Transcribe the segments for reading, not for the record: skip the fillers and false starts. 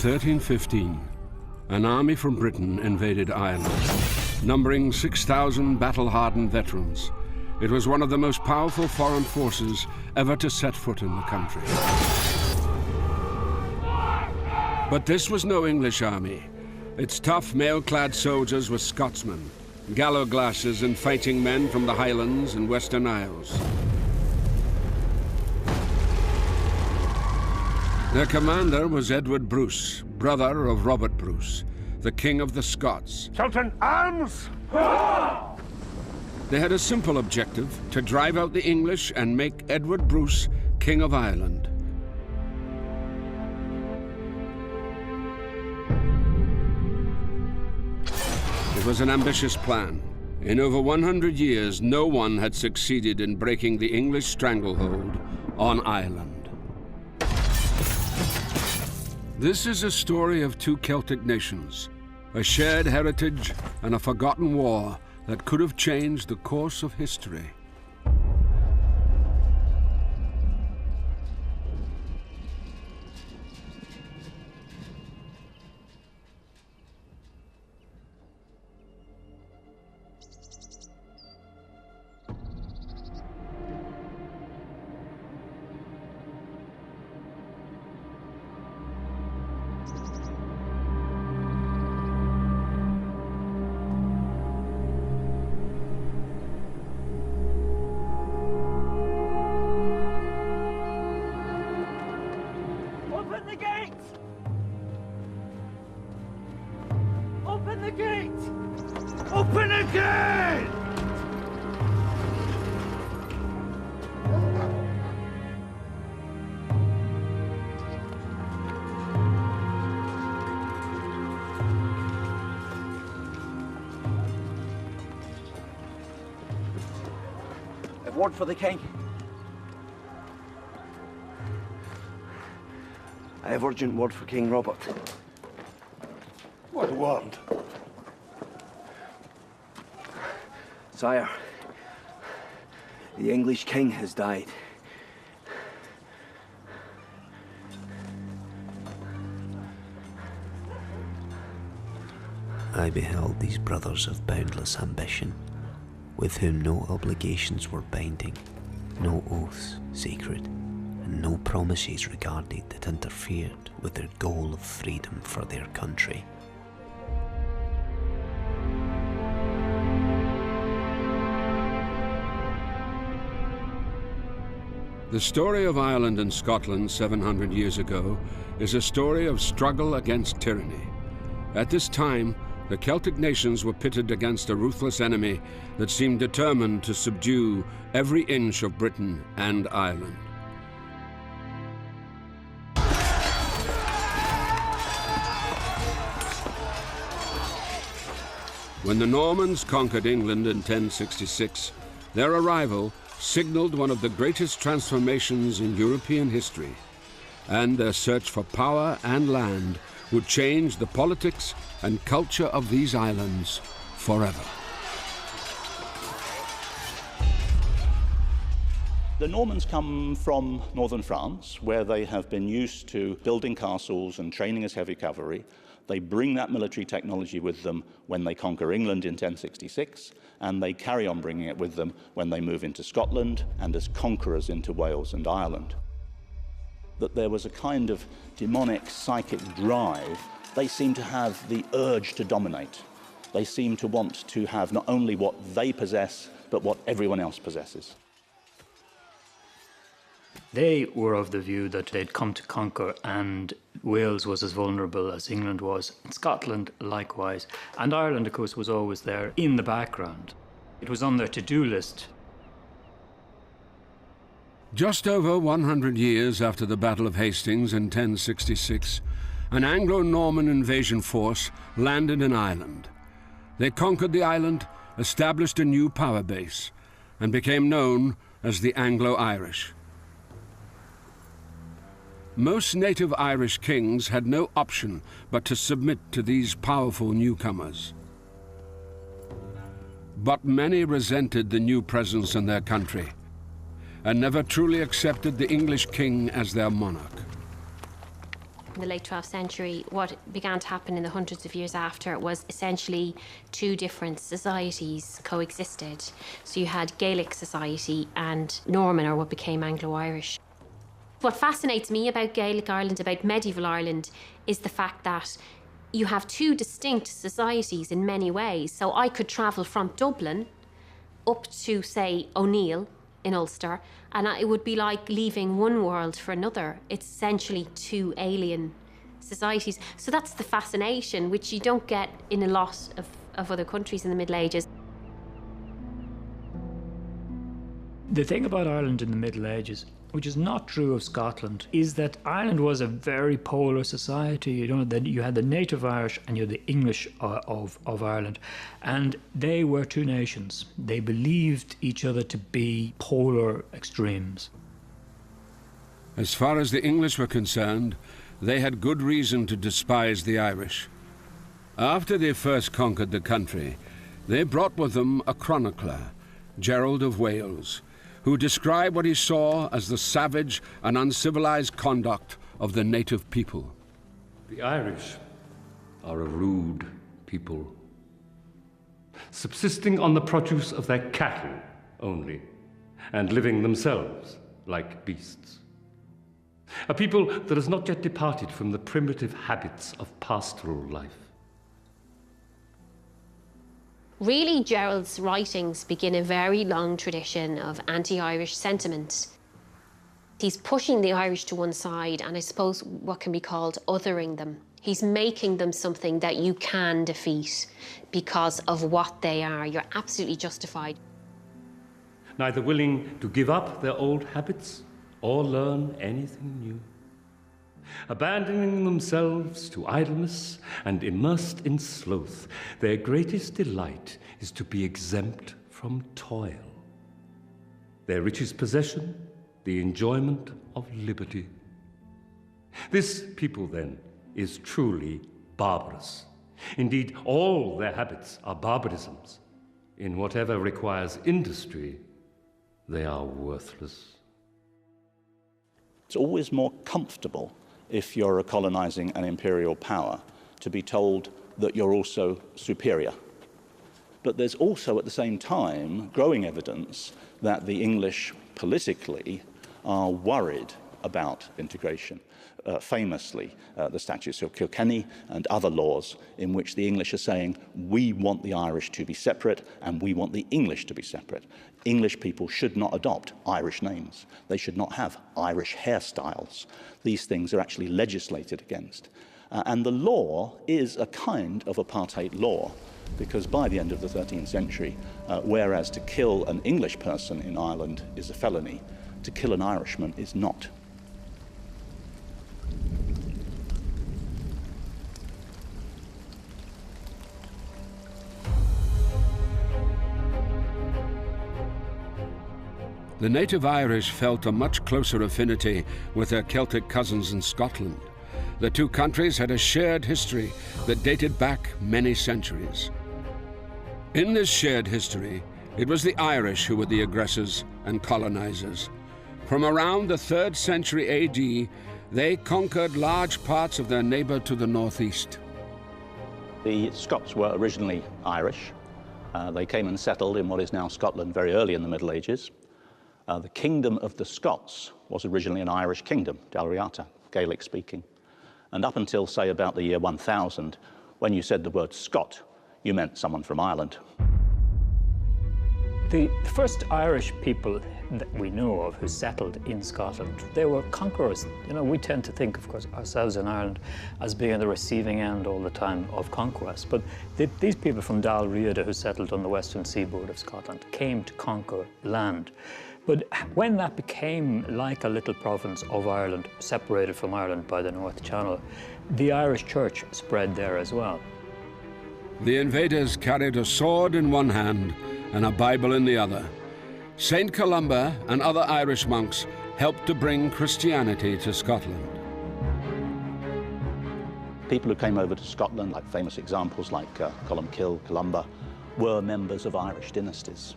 1315, an army from Britain invaded Ireland, numbering 6,000 battle-hardened veterans. It was one of the most powerful foreign forces ever to set foot in the country. But this was no English army. Its tough, mail-clad soldiers were Scotsmen, gallow-glasses and fighting men from the Highlands and Western Isles. Their commander was Edward Bruce, brother of Robert Bruce, the King of the Scots. Sultan, arms! They had a simple objective: to drive out the English and make Edward Bruce King of Ireland. It was an ambitious plan. In over 100 years, no one had succeeded in breaking the English stranglehold on Ireland. This is a story of two Celtic nations, a shared heritage and a forgotten war that could have changed the course of history. Open again! A word for the King. I have urgent word for King Robert. What word? Sire, the English king has died. I beheld these brothers of boundless ambition, with whom no obligations were binding, no oaths sacred, and no promises regarded that interfered with their goal of freedom for their country. The story of Ireland and Scotland 700 years ago is a story of struggle against tyranny. At this time, the Celtic nations were pitted against a ruthless enemy that seemed determined to subdue every inch of Britain and Ireland. When the Normans conquered England in 1066, their arrival signaled one of the greatest transformations in European history, and their search for power and land would change the politics and culture of these islands forever. The Normans come from northern France, where they have been used to building castles and training as heavy cavalry. They bring that military technology with them when they conquer England in 1066, and they carry on bringing it with them when they move into Scotland and as conquerors into Wales and Ireland. That there was a kind of demonic psychic drive. They seem to have the urge to dominate. They seem to want to have not only what they possess, but what everyone else possesses. They were of the view that they'd come to conquer, and Wales was as vulnerable as England was, and Scotland likewise. And Ireland, of course, was always there in the background. It was on their to-do list. Just over 100 years after the Battle of Hastings in 1066, an Anglo-Norman invasion force landed in Ireland. They conquered the island, established a new power base, and became known as the Anglo-Irish. Most native Irish kings had no option but to submit to these powerful newcomers. But many resented the new presence in their country and never truly accepted the English king as their monarch. In the late 12th century, what began to happen in the hundreds of years after was essentially two different societies coexisted. So you had Gaelic society and Norman, or what became Anglo-Irish. What fascinates me about Gaelic Ireland, about medieval Ireland, is the fact that you have two distinct societies in many ways. So I could travel from Dublin up to, say, O'Neill in Ulster, and it would be like leaving one world for another. It's essentially two alien societies. So that's the fascination, which you don't get in a lot of other countries in the Middle Ages. The thing about Ireland in the Middle Ages, which is not true of Scotland, is that Ireland was a very polar society. You know, that you had the native Irish and you had the English of Ireland, and they were two nations. They believed each other to be polar extremes. As far as the English were concerned, they had good reason to despise the Irish. After they first conquered the country, they brought with them a chronicler, Gerald of Wales, who described what he saw as the savage and uncivilized conduct of the native people. The Irish are a rude people, subsisting on the produce of their cattle only, and living themselves like beasts. A people that has not yet departed from the primitive habits of pastoral life. Really, Gerald's writings begin a very long tradition of anti-Irish sentiment. He's pushing the Irish to one side, and I suppose what can be called othering them. He's making them something that you can defeat because of what they are. You're absolutely justified. Neither willing to give up their old habits or learn anything new. Abandoning themselves to idleness and immersed in sloth, their greatest delight is to be exempt from toil. Their richest possession, the enjoyment of liberty. This people, then, is truly barbarous. Indeed, all their habits are barbarisms. In whatever requires industry, they are worthless. It's always more comfortable, if you're a colonizing and imperial power, to be told that you're also superior. But there's also, at the same time, growing evidence that the English politically are worried about integration. Famously, the Statutes of Kilkenny and other laws in which the English are saying, we want the Irish to be separate and we want the English to be separate. English people should not adopt Irish names. They should not have Irish hairstyles. These things are actually legislated against. And the law is a kind of apartheid law, because by the end of the 13th century, whereas to kill an English person in Ireland is a felony, to kill an Irishman is not. The native Irish felt a much closer affinity with their Celtic cousins in Scotland. The two countries had a shared history that dated back many centuries. In this shared history, it was the Irish who were the aggressors and colonizers. From around the 3rd century AD, they conquered large parts of their neighbor to the northeast. The Scots were originally Irish. They came and settled in what is now Scotland very early in the Middle Ages. The kingdom of the Scots was originally an Irish kingdom, Dalriata, Gaelic speaking. And up until, say, about the year 1000, when you said the word Scot, you meant someone from Ireland. The first Irish people that we know of who settled in Scotland, they were conquerors. You know, we tend to think, of course, ourselves in Ireland as being at the receiving end all the time of conquest. But these people from Dalriada who settled on the western seaboard of Scotland came to conquer land. But when that became like a little province of Ireland, separated from Ireland by the North Channel, the Irish Church spread there as well. The invaders carried a sword in one hand and a Bible in the other. St. Columba and other Irish monks helped to bring Christianity to Scotland. People who came over to Scotland, like famous examples like Columkill, Columba, were members of Irish dynasties.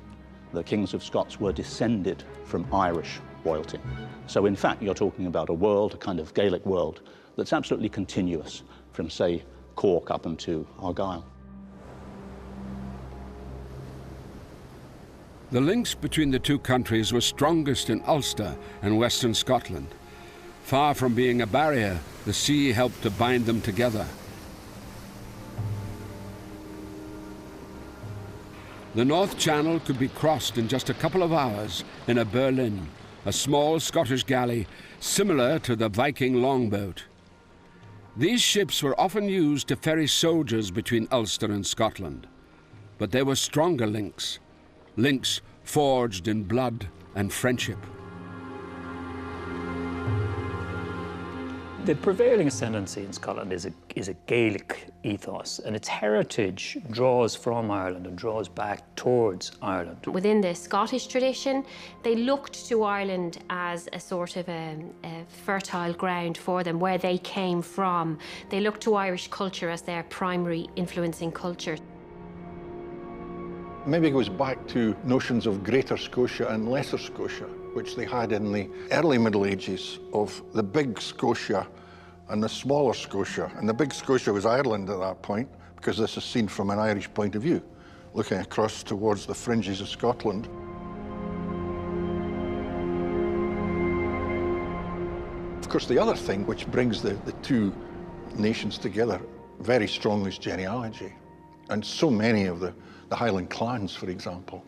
The kings of Scots were descended from Irish royalty. So in fact, you're talking about a world, a kind of Gaelic world, that's absolutely continuous from, say, Cork up into Argyll. The links between the two countries were strongest in Ulster and western Scotland. Far from being a barrier, the sea helped to bind them together. The North Channel could be crossed in just a couple of hours in a Berlin, a small Scottish galley similar to the Viking longboat. These ships were often used to ferry soldiers between Ulster and Scotland, but there were stronger links forged in blood and friendship. The prevailing ascendancy in Scotland is a Gaelic ethos, and its heritage draws from Ireland and draws back towards Ireland. Within the Scottish tradition, they looked to Ireland as a sort of a fertile ground for them, where they came from. They looked to Irish culture as their primary influencing culture. Maybe it goes back to notions of Greater Scotia and Lesser Scotia, which they had in the early Middle Ages, of the big Scotia and the smaller Scotia. And the big Scotia was Ireland at that point, because this is seen from an Irish point of view, looking across towards the fringes of Scotland. Of course, the other thing which brings the two nations together very strongly is genealogy. And so many of the Highland clans, for example,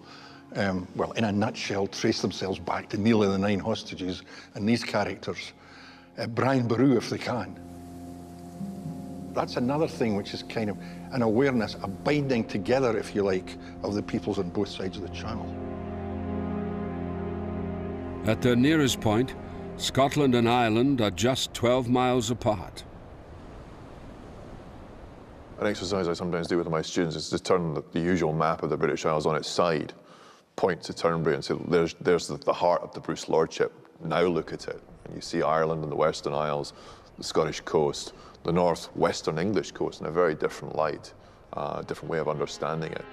well, in a nutshell, trace themselves back to Neil and the Nine Hostages and these characters. Brian Boru, if they can. That's another thing which is kind of an awareness, a binding together, if you like, of the peoples on both sides of the Channel. At their nearest point, Scotland and Ireland are just 12 miles apart. An exercise I sometimes do with my students is to turn the usual map of the British Isles on its side, point to Turnberry and say, there's the heart of the Bruce Lordship. Now look at it. And you see Ireland and the Western Isles, the Scottish coast, the northwestern English coast in a very different light, a different way of understanding it.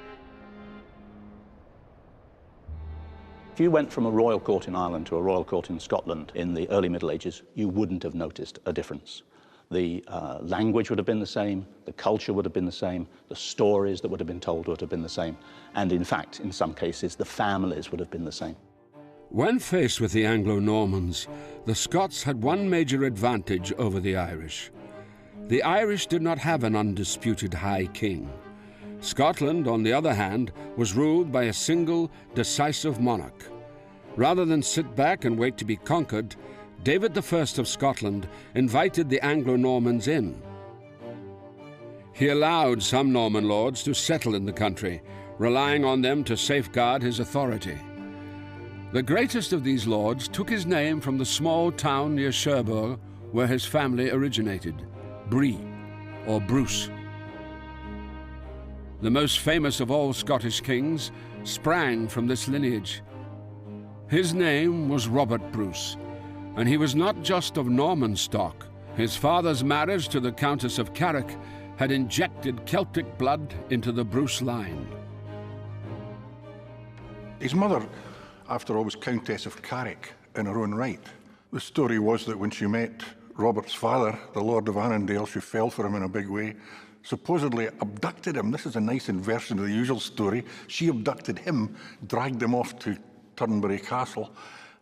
If you went from a royal court in Ireland to a royal court in Scotland in the early Middle Ages, you wouldn't have noticed a difference. The language would have been the same, the culture would have been the same, the stories that would have been told would have been the same, and in fact, in some cases, the families would have been the same. When faced with the Anglo-Normans, the Scots had one major advantage over the Irish. The Irish did not have an undisputed high king. Scotland, on the other hand, was ruled by a single, decisive monarch. Rather than sit back and wait to be conquered, David I of Scotland invited the Anglo-Normans in. He allowed some Norman lords to settle in the country, relying on them to safeguard his authority. The greatest of these lords took his name from the small town near Cherbourg, where his family originated, Bree, or Bruce. The most famous of all Scottish kings sprang from this lineage. His name was Robert Bruce, and he was not just of Norman stock. His father's marriage to the Countess of Carrick had injected Celtic blood into the Bruce line. His mother, after all, was Countess of Carrick in her own right. The story was that when she met Robert's father, the Lord of Annandale, she fell for him in a big way, supposedly abducted him. This is a nice inversion of the usual story. She abducted him, dragged him off to Turnberry Castle,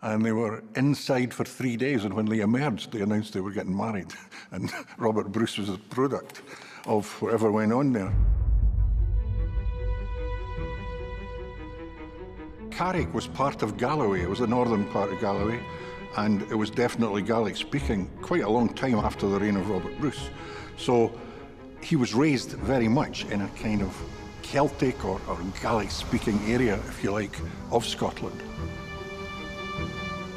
and they were inside for 3 days, and when they emerged, they announced they were getting married. And Robert Bruce was a product of whatever went on there. Carrick was part of Galloway. It was the northern part of Galloway, and it was definitely Gaelic-speaking quite a long time after the reign of Robert Bruce. So he was raised very much in a kind of Celtic or Gaelic-speaking area, if you like, of Scotland.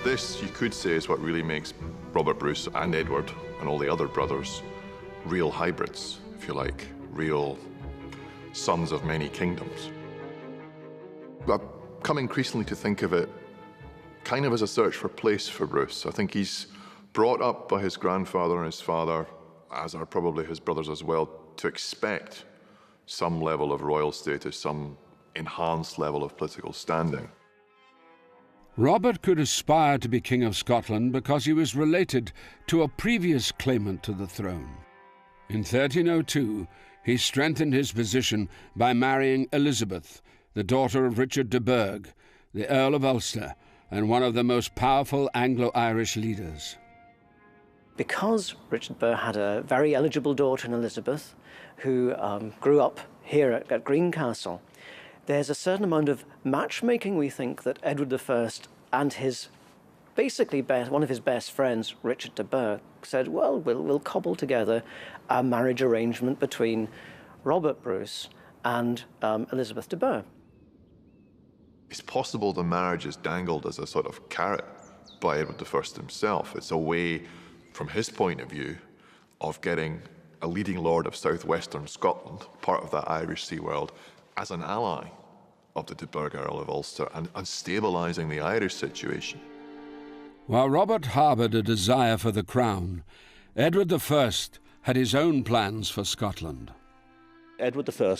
This, you could say, is what really makes Robert Bruce and Edward and all the other brothers real hybrids, if you like, real sons of many kingdoms. I've come increasingly to think of it kind of as a search for place for Bruce. I think he's brought up by his grandfather and his father, as are probably his brothers as well, to expect some level of royal status, some enhanced level of political standing. Robert could aspire to be King of Scotland because he was related to a previous claimant to the throne. In 1302, he strengthened his position by marrying Elizabeth, the daughter of Richard de Burgh, the Earl of Ulster, and one of the most powerful Anglo-Irish leaders. Because Richard de Burgh had a very eligible daughter in Elizabeth, who grew up here at Greencastle, there's a certain amount of matchmaking, we think, that Edward I and his one of his best friends, Richard de Burgh, said, well, we'll cobble together a marriage arrangement between Robert Bruce and Elizabeth de Burgh. It's possible the marriage is dangled as a sort of carrot by Edward I himself. It's a way, from his point of view, of getting a leading lord of southwestern Scotland, part of that Irish Sea world, as an ally of the de Burgh Earl of Ulster and stabilising the Irish situation. While Robert harboured a desire for the crown, Edward I had his own plans for Scotland. Edward I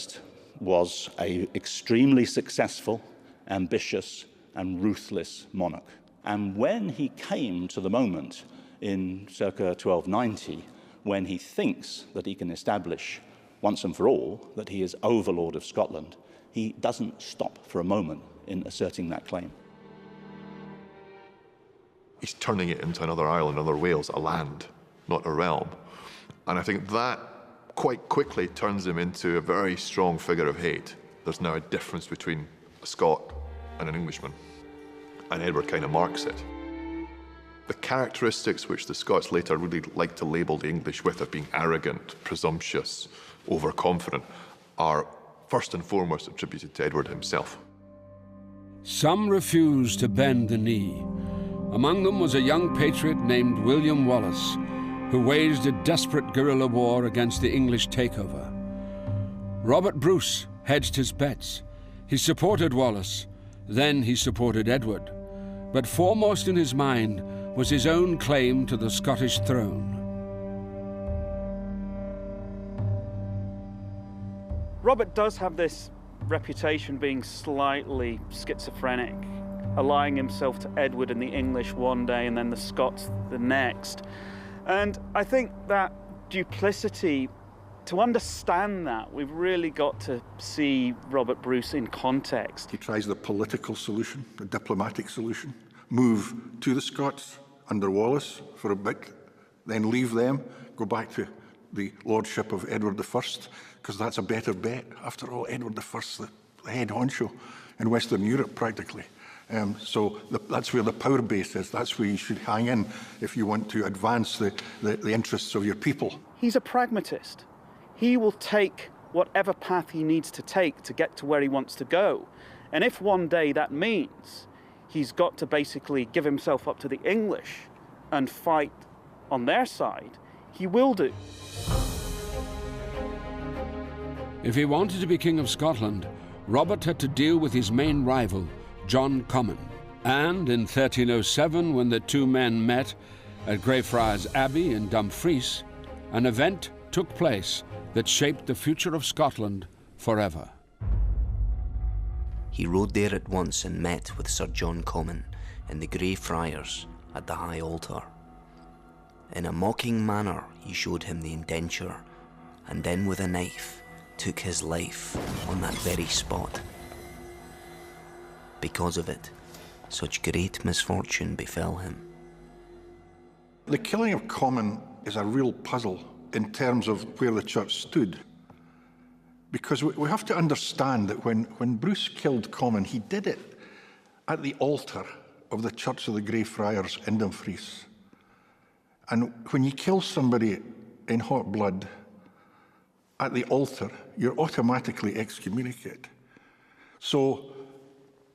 was an extremely successful, ambitious and ruthless monarch. And when he came to the moment in circa 1290, when he thinks that he can establish once and for all that he is overlord of Scotland, he doesn't stop for a moment in asserting that claim. He's turning it into another Ireland, another Wales, a land, not a realm. And I think that quite quickly turns him into a very strong figure of hate. There's now a difference between a Scot and an Englishman, and Edward kind of marks it. The characteristics which the Scots later really like to label the English with of being arrogant, presumptuous, overconfident, are first and foremost attributed to Edward himself. Some refused to bend the knee. Among them was a young patriot named William Wallace, who waged a desperate guerrilla war against the English takeover. Robert Bruce hedged his bets. He supported Wallace, then he supported Edward, but foremost in his mind was his own claim to the Scottish throne. Robert does have this reputation being slightly schizophrenic, allying himself to Edward and the English one day and then the Scots the next. And I think that duplicity, to understand that, we've really got to see Robert Bruce in context. He tries the political solution, the diplomatic solution, move to the Scots under Wallace for a bit, then leave them, go back to the lordship of Edward I, because that's a better bet. After all, Edward I's the head honcho in Western Europe, practically. That's where the power base is. That's where you should hang in if you want to advance the interests of your people. He's a pragmatist. He will take whatever path he needs to take to get to where he wants to go. And if one day that means he's got to basically give himself up to the English and fight on their side, he will do. If he wanted to be King of Scotland, Robert had to deal with his main rival, John Comyn. And in 1307, when the two men met at Greyfriars Abbey in Dumfries, an event took place that shaped the future of Scotland forever. He rode there at once and met with Sir John Comyn in the Greyfriars at the high altar. In a mocking manner he showed him the indenture, and then with a knife took his life on that very spot. Because of it, such great misfortune befell him. The killing of Comyn is a real puzzle in terms of where the church stood. Because we have to understand that when Bruce killed Comyn, he did it at the altar of the Church of the Greyfriars in Dumfries. And when you kill somebody in hot blood at the altar, you're automatically excommunicated. So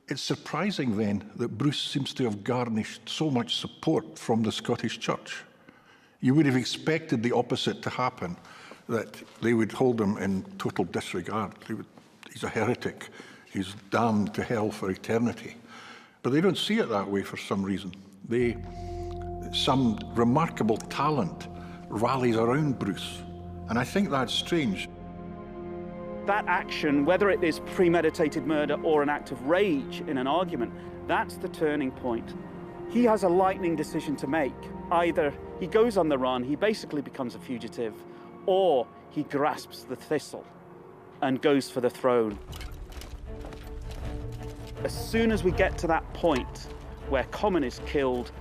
it's surprising then that Bruce seems to have garnished so much support from the Scottish Church. You would have expected the opposite to happen, that they would hold him in total disregard. He's a heretic. He's damned to hell for eternity. But they don't see it that way for some reason. Some remarkable talent rallies around Bruce. And I think that's strange. that action, whether it is premeditated murder or an act of rage in an argument, that's the turning point. He has a lightning decision to make. Either he goes on the run, he basically becomes a fugitive, or he grasps the thistle and goes for the throne. As soon as we get to that point where Comyn is killed,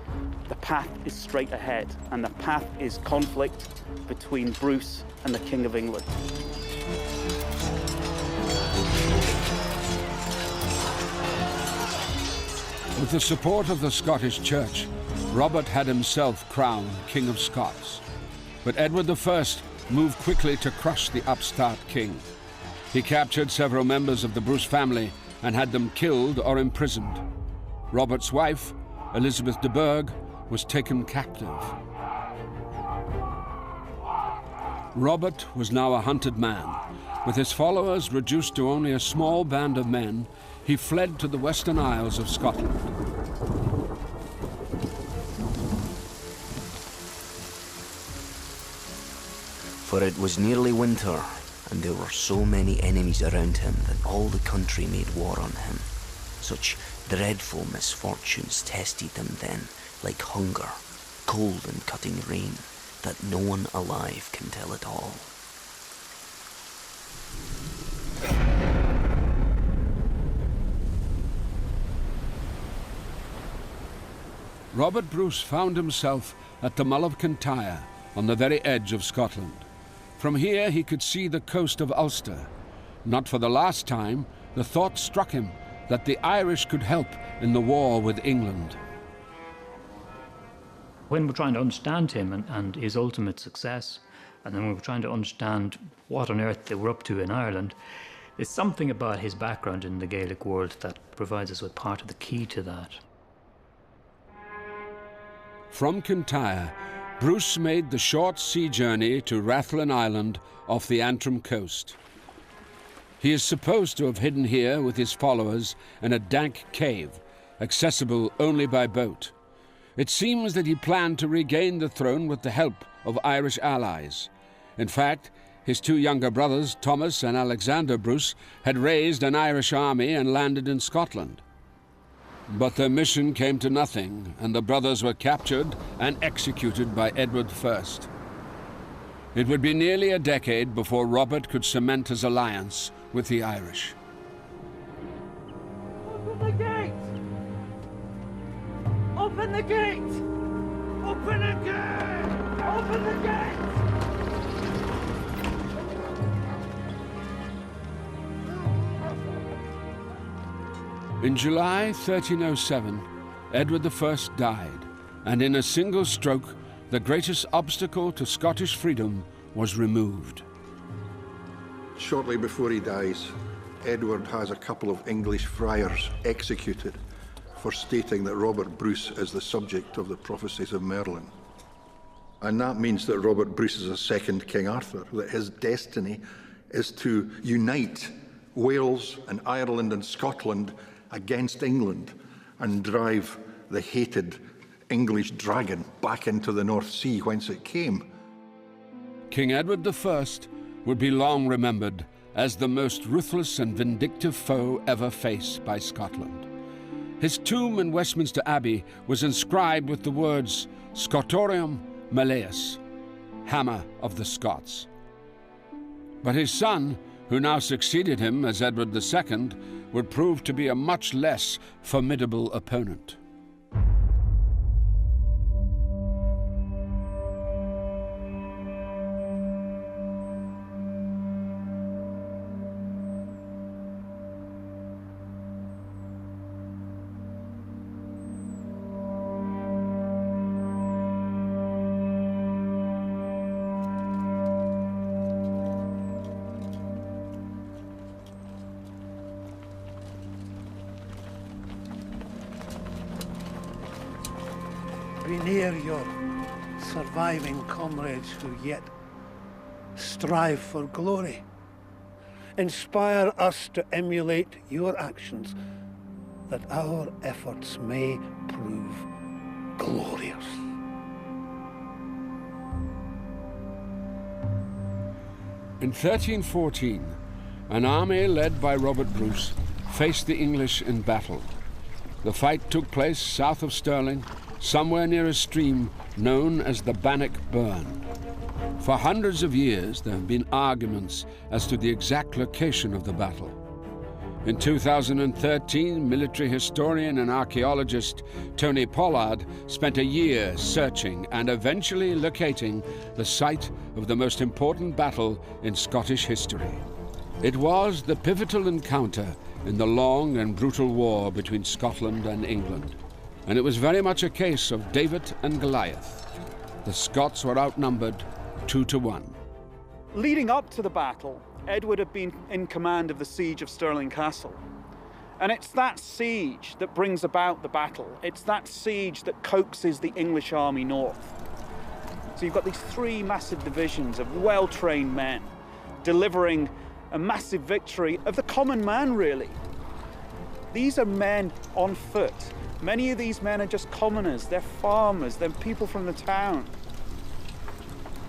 the path is straight ahead, and the path is conflict between Bruce and the King of England. With the support of the Scottish Church, Robert had himself crowned King of Scots. But Edward I moved quickly to crush the upstart king. He captured several members of the Bruce family and had them killed or imprisoned. Robert's wife, Elizabeth de Burgh, was taken captive. Robert was now a hunted man. With his followers reduced to only a small band of men, he fled to the Western Isles of Scotland. For it was nearly winter, and there were so many enemies around him that all the country made war on him. Such dreadful misfortunes tested him then, like hunger, cold and cutting rain, that no one alive can tell it all. Robert Bruce found himself at the Mull of Kintyre, on the very edge of Scotland. From here he could see the coast of Ulster. Not for the last time, the thought struck him that the Irish could help in the war with England. When we're trying to understand him and his ultimate success, and then we were trying to understand what on earth they were up to in Ireland, there's something about his background in the Gaelic world that provides us with part of the key to that. From Kintyre, Bruce made the short sea journey to Rathlin Island off the Antrim coast. He is supposed to have hidden here with his followers in a dank cave, accessible only by boat. It seems that he planned to regain the throne with the help of Irish allies. In fact, his two younger brothers, Thomas and Alexander Bruce, had raised an Irish army and landed in Scotland. But their mission came to nothing, and the brothers were captured and executed by Edward I. It would be nearly a decade before Robert could cement his alliance with the Irish. Open the gate! Open the gate! Open the gate! Open the gate! In July 1307, Edward I died, and in a single stroke, the greatest obstacle to Scottish freedom was removed. Shortly before he dies, Edward has a couple of English friars executed for stating that Robert Bruce is the subject of the prophecies of Merlin. And that means that Robert Bruce is a second King Arthur, that his destiny is to unite Wales and Ireland and Scotland against England and drive the hated English dragon back into the North Sea whence it came. King Edward I would be long remembered as the most ruthless and vindictive foe ever faced by Scotland. His tomb in Westminster Abbey was inscribed with the words Scotorium Malleus, Hammer of the Scots. But his son, who now succeeded him as Edward II, would prove to be a much less formidable opponent. Be near your surviving comrades who yet strive for glory. Inspire us to emulate your actions, that our efforts may prove glorious. In 1314, An army led by Robert Bruce faced the English in battle. The fight took place south of Stirling, somewhere near a stream known as the Bannock Burn. For hundreds of years, there have been arguments as to the exact location of the battle. In 2013, military historian and archaeologist Tony Pollard spent a year searching and eventually locating the site of the most important battle in Scottish history. It was the pivotal encounter in the long and brutal war between Scotland and England, and it was very much a case of David and Goliath. The Scots were outnumbered 2-1. Leading up to the battle, Edward had been in command of the siege of Stirling Castle. And it's that siege that brings about the battle. It's that siege that coaxes the English army north. So you've got these three massive divisions of well-trained men delivering a massive victory of the common man, really. These are men on foot. Many of these men are just commoners. They're farmers. They're people from the town.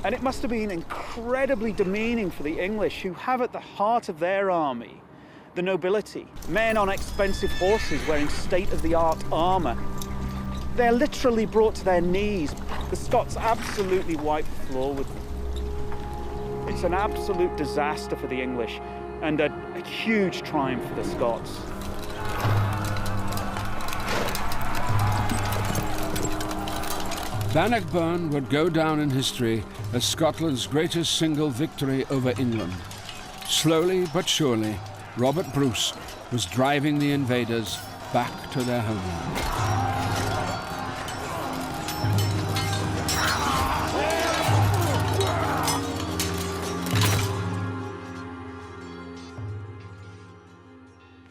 And it must have been incredibly demeaning for the English, who have at the heart of their army the nobility. Men on expensive horses wearing state-of-the-art armour. They're literally brought to their knees. The Scots absolutely wipe the floor with them. It's an absolute disaster for the English and a huge triumph for the Scots. Bannockburn would go down in history as Scotland's greatest single victory over England. Slowly but surely, Robert Bruce was driving the invaders back to their homeland.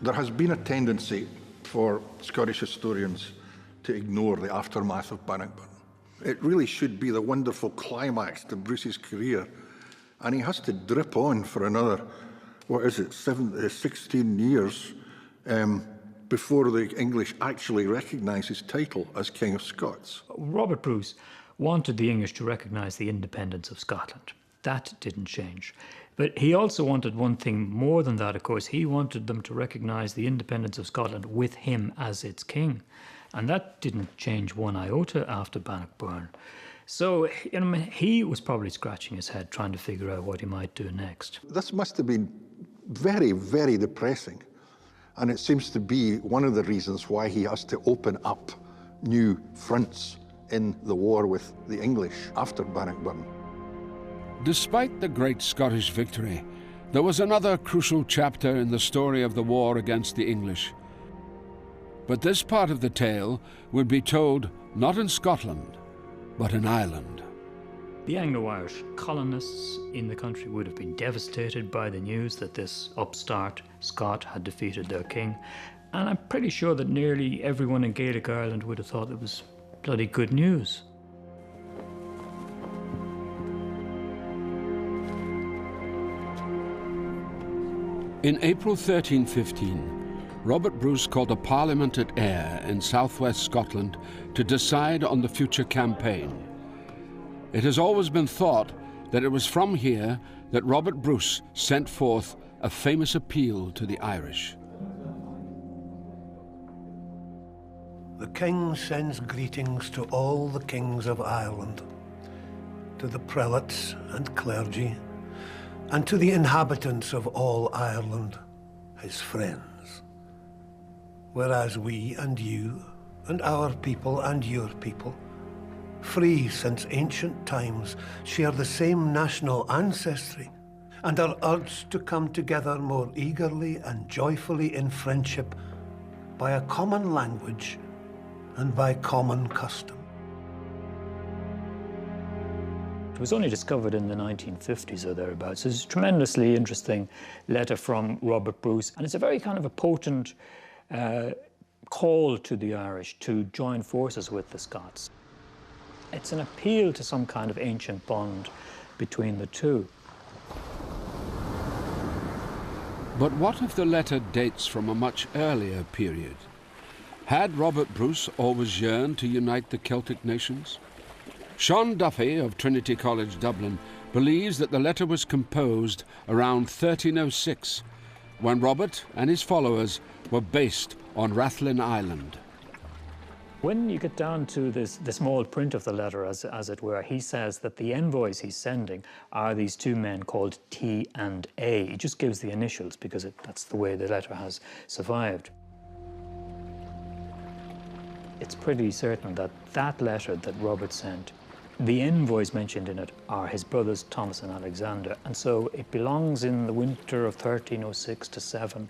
There has been a tendency for Scottish historians to ignore the aftermath of Bannockburn. It really should be the wonderful climax to Bruce's career, and he has to drip on for another, 16 years before the English actually recognise his title as King of Scots. Robert Bruce wanted the English to recognise the independence of Scotland. That didn't change. But he also wanted one thing more than that, of course. He wanted them to recognise the independence of Scotland with him as its king. And that didn't change one iota after Bannockburn. So, he was probably scratching his head trying to figure out what he might do next. This must have been very, very depressing. And it seems to be one of the reasons why he has to open up new fronts in the war with the English after Bannockburn. Despite the great Scottish victory, there was another crucial chapter in the story of the war against the English. But this part of the tale would be told not in Scotland, but in Ireland. The Anglo-Irish colonists in the country would have been devastated by the news that this upstart Scot had defeated their king, and I'm pretty sure that nearly everyone in Gaelic Ireland would have thought it was bloody good news. In April 1315, Robert Bruce called a parliament at Ayr in southwest Scotland to decide on the future campaign. It has always been thought that it was from here that Robert Bruce sent forth a famous appeal to the Irish. The King sends greetings to all the kings of Ireland, to the prelates and clergy, and to the inhabitants of all Ireland, his friends. Whereas we and you, and our people and your people, free since ancient times, share the same national ancestry, and are urged to come together more eagerly and joyfully in friendship by a common language and by common custom. It was only discovered in the 1950s or thereabouts. It's a tremendously interesting letter from Robert Bruce, and it's a very kind of a potent call to the Irish to join forces with the Scots. It's an appeal to some kind of ancient bond between the two. But what if the letter dates from a much earlier period? Had Robert Bruce always yearned to unite the Celtic nations? Sean Duffy of Trinity College Dublin believes that the letter was composed around 1306 when Robert and his followers were based on Rathlin Island. When you get down to the small print of the letter, as it were, he says that the envoys he's sending are these two men called T and A. He just gives the initials because that's the way the letter has survived. It's pretty certain that that letter that Robert sent, the envoys mentioned in it are his brothers Thomas and Alexander, and so it belongs in the winter of 1306 to 7,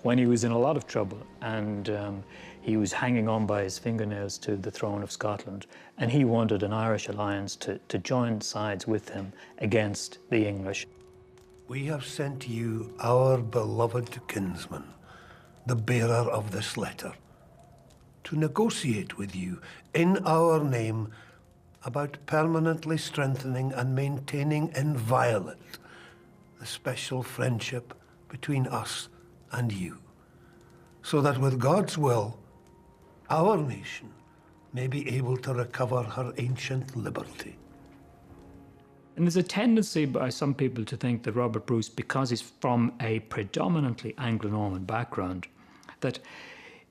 when he was in a lot of trouble and he was hanging on by his fingernails to the throne of Scotland, and he wanted an Irish alliance to join sides with him against the English. We have sent you our beloved kinsman, the bearer of this letter, to negotiate with you in our name about permanently strengthening and maintaining inviolate the special friendship between us and you, so that with God's will, our nation may be able to recover her ancient liberty. And there's a tendency by some people to think that Robert Bruce, because he's from a predominantly Anglo-Norman background, that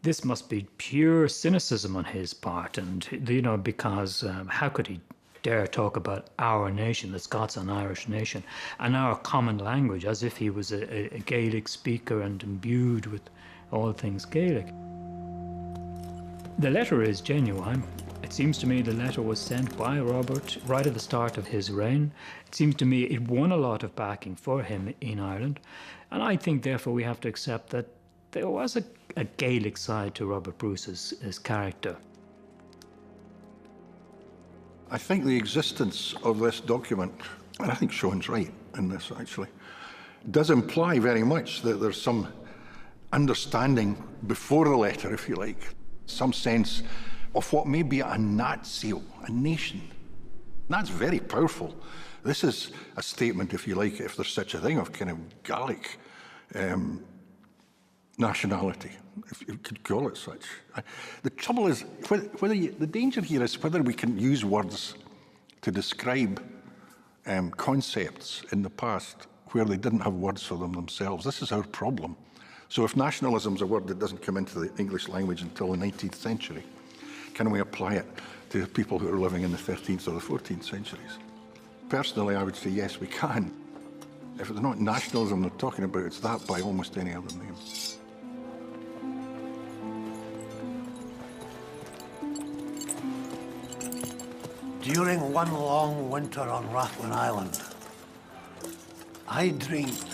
this must be pure cynicism on his part, and, you know, because how could he dare talk about our nation, the Scots and Irish nation, and our common language, as if he was a Gaelic speaker and imbued with all things Gaelic. The letter is genuine. It seems to me the letter was sent by Robert right at the start of his reign. It seems to me it won a lot of backing for him in Ireland, and I think therefore we have to accept that there was a Gaelic side to Robert Bruce's character. I think the existence of this document, and I think Sean's right in this actually, does imply very much that there's some understanding before the letter, if you like, some sense of what may be a natio, a nation. That's very powerful. This is a statement, if you like, if there's such a thing, of kind of Gallic nationality, if you could call it such. The trouble is, the danger here is whether we can use words to describe concepts in the past where they didn't have words for them themselves. This is our problem. So if nationalism is a word that doesn't come into the English language until the 19th century, can we apply it to people who are living in the 13th or the 14th centuries? Personally, I would say yes, we can. If it's not nationalism they're talking about, it's that by almost any other name. During one long winter on Rathlin Island, I dreamed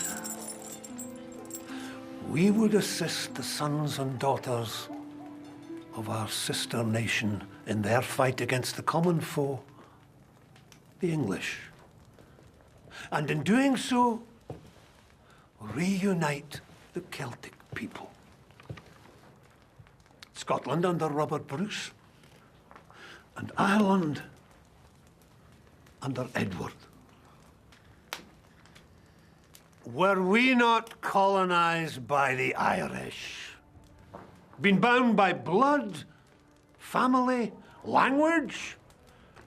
we would assist the sons and daughters of our sister nation in their fight against the common foe, the English. And in doing so, reunite the Celtic people. Scotland under Robert Bruce, and Ireland under Edward. Were we not colonized by the Irish? Been bound by blood, family, language?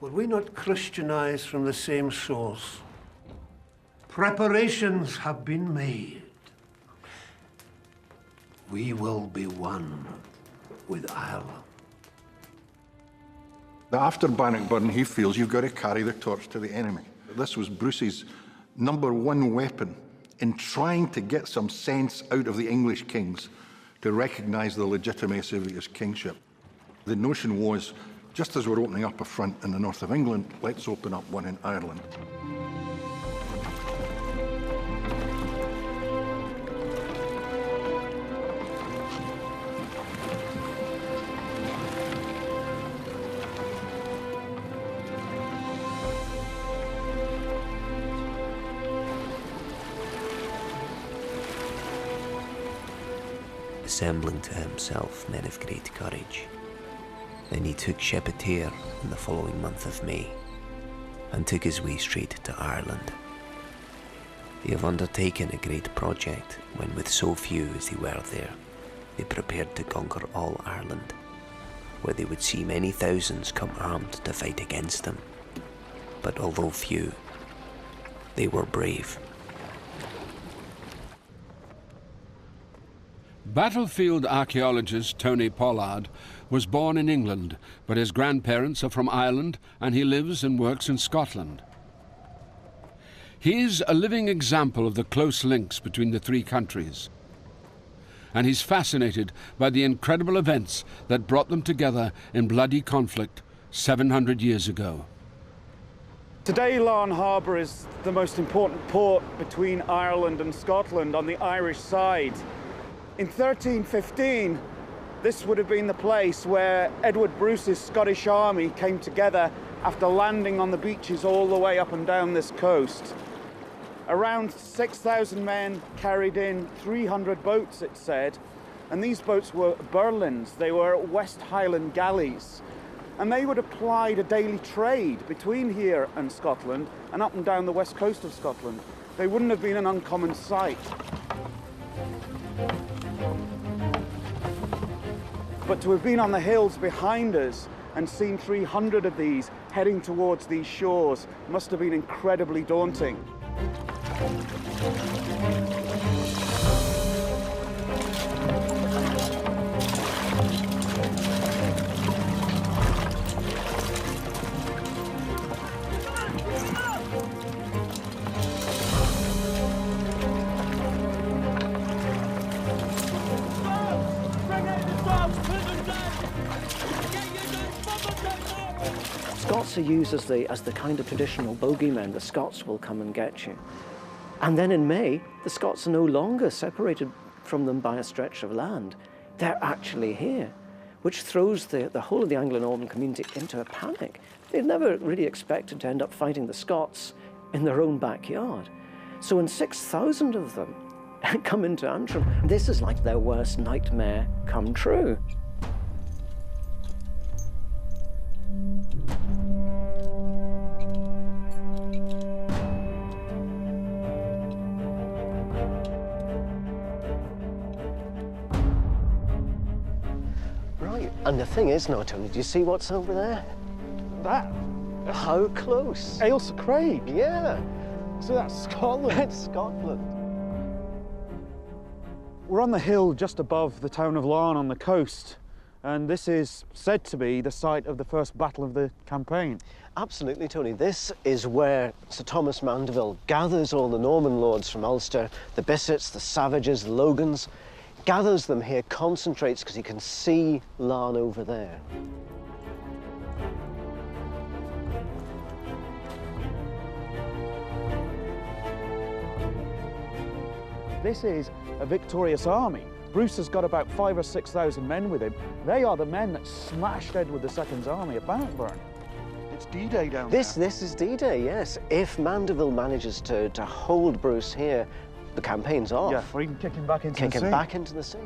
Were we not Christianized from the same source? Preparations have been made. We will be one with Ireland. After Bannockburn, he feels you've got to carry the torch to the enemy. This was Bruce's #1 weapon in trying to get some sense out of the English kings to recognise the legitimacy of his kingship. The notion was, just as we're opening up a front in the north of England, let's open up one in Ireland. Assembling to himself men of great courage. Then he took ship at Ayr in the following month of May, and took his way straight to Ireland. They have undertaken a great project when, with so few as they were there, they prepared to conquer all Ireland, where they would see many thousands come armed to fight against them. But although few, they were brave. Battlefield archaeologist Tony Pollard was born in England, but his grandparents are from Ireland and he lives and works in Scotland. He's a living example of the close links between the three countries. And he's fascinated by the incredible events that brought them together in bloody conflict 700 years ago. Today, Larne Harbour is the most important port between Ireland and Scotland on the Irish side. In 1315, this would have been the place where Edward Bruce's Scottish army came together after landing on the beaches all the way up and down this coast. Around 6,000 men carried in 300 boats, it said, and these boats were Berlins. They were West Highland galleys, and they would have plied a daily trade between here and Scotland and up and down the west coast of Scotland. They wouldn't have been an uncommon sight. But to have been on the hills behind us and seen 300 of these heading towards these shores must have been incredibly daunting. Scots are used as the kind of traditional bogeymen. The Scots will come and get you. And then in May, the Scots are no longer separated from them by a stretch of land. They're actually here, which throws the whole of the Anglo-Norman community into a panic. They'd never really expected to end up fighting the Scots in their own backyard. So when 6,000 of them come into Antrim, this is like their worst nightmare come true. And the thing is now, Tony, do you see what's over there? That? How close? Ailsa Craig? Yeah. So that's Scotland? It's Scotland. We're on the hill just above the town of Larne on the coast, and this is said to be the site of the first battle of the campaign. Absolutely, Tony. This is where Sir Thomas Mandeville gathers all the Norman lords from Ulster, the Bissets, the Savages, the Logans, gathers them here, concentrates because he can see Larne over there. This is a victorious army. Bruce has got about 5,000 or 6,000 men with him. They are the men that smashed Edward II's army at Bannockburn. It's D-Day down there. This is D-Day, yes. If Mandeville manages to hold Bruce here, the campaign's off. Yeah, or even kick him back into the sea. Kick him back into the sea.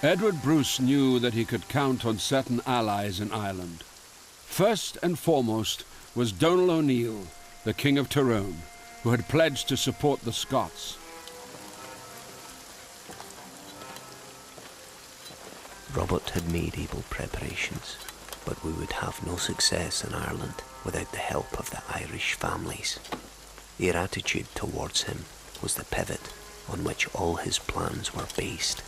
Edward Bruce knew that he could count on certain allies in Ireland. First and foremost was Donal O'Neill, the King of Tyrone, who had pledged to support the Scots. Robert had made able preparations, but we would have no success in Ireland without the help of the Irish families. Their attitude towards him was the pivot on which all his plans were based.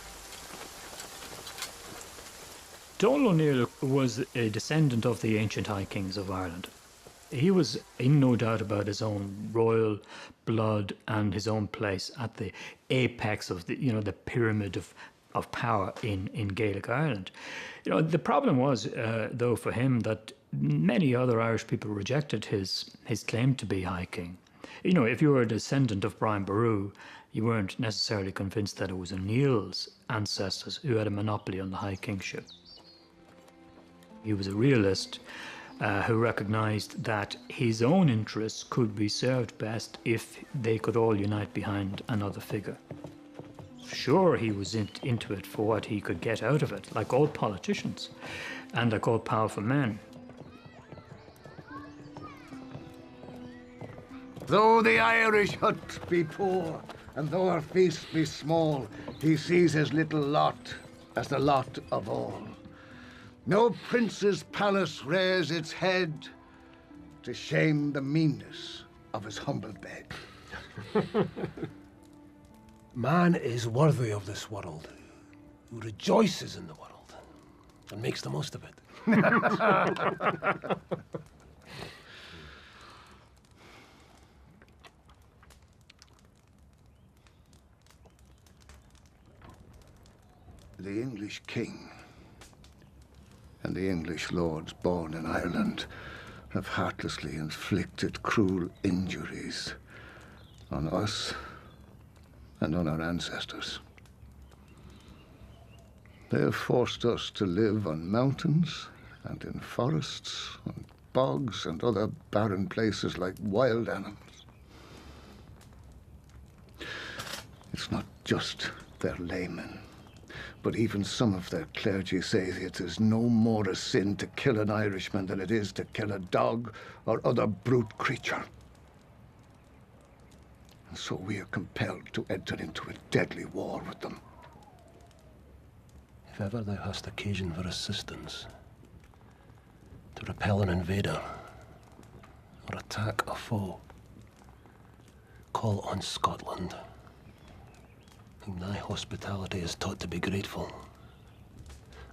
Donal O'Neill was a descendant of the ancient High Kings of Ireland. He was in no doubt about his own royal blood and his own place at the apex of the pyramid of power in Gaelic Ireland. The problem was, though, for him that many other Irish people rejected his claim to be High King. If you were a descendant of Brian Boru, you weren't necessarily convinced that it was O'Neill's ancestors who had a monopoly on the High Kingship. He was a realist who recognised that his own interests could be served best if they could all unite behind another figure. Sure, he was into it for what he could get out of it, like all politicians and like all powerful men. Though the Irish hut be poor, and though our feast be small, he sees his little lot as the lot of all. No prince's palace rears its head to shame the meanness of his humble bed. Man is worthy of this world, who rejoices in the world and makes the most of it. The English king and the English lords born in Ireland have heartlessly inflicted cruel injuries on us and on our ancestors. They have forced us to live on mountains and in forests, on bogs and other barren places like wild animals. It's not just their laymen, but even some of their clergy say it is no more a sin to kill an Irishman than it is to kill a dog or other brute creature. And so we are compelled to enter into a deadly war with them. If ever thou hast occasion for assistance, to repel an invader or attack a foe, call on Scotland, whom thy hospitality is taught to be grateful,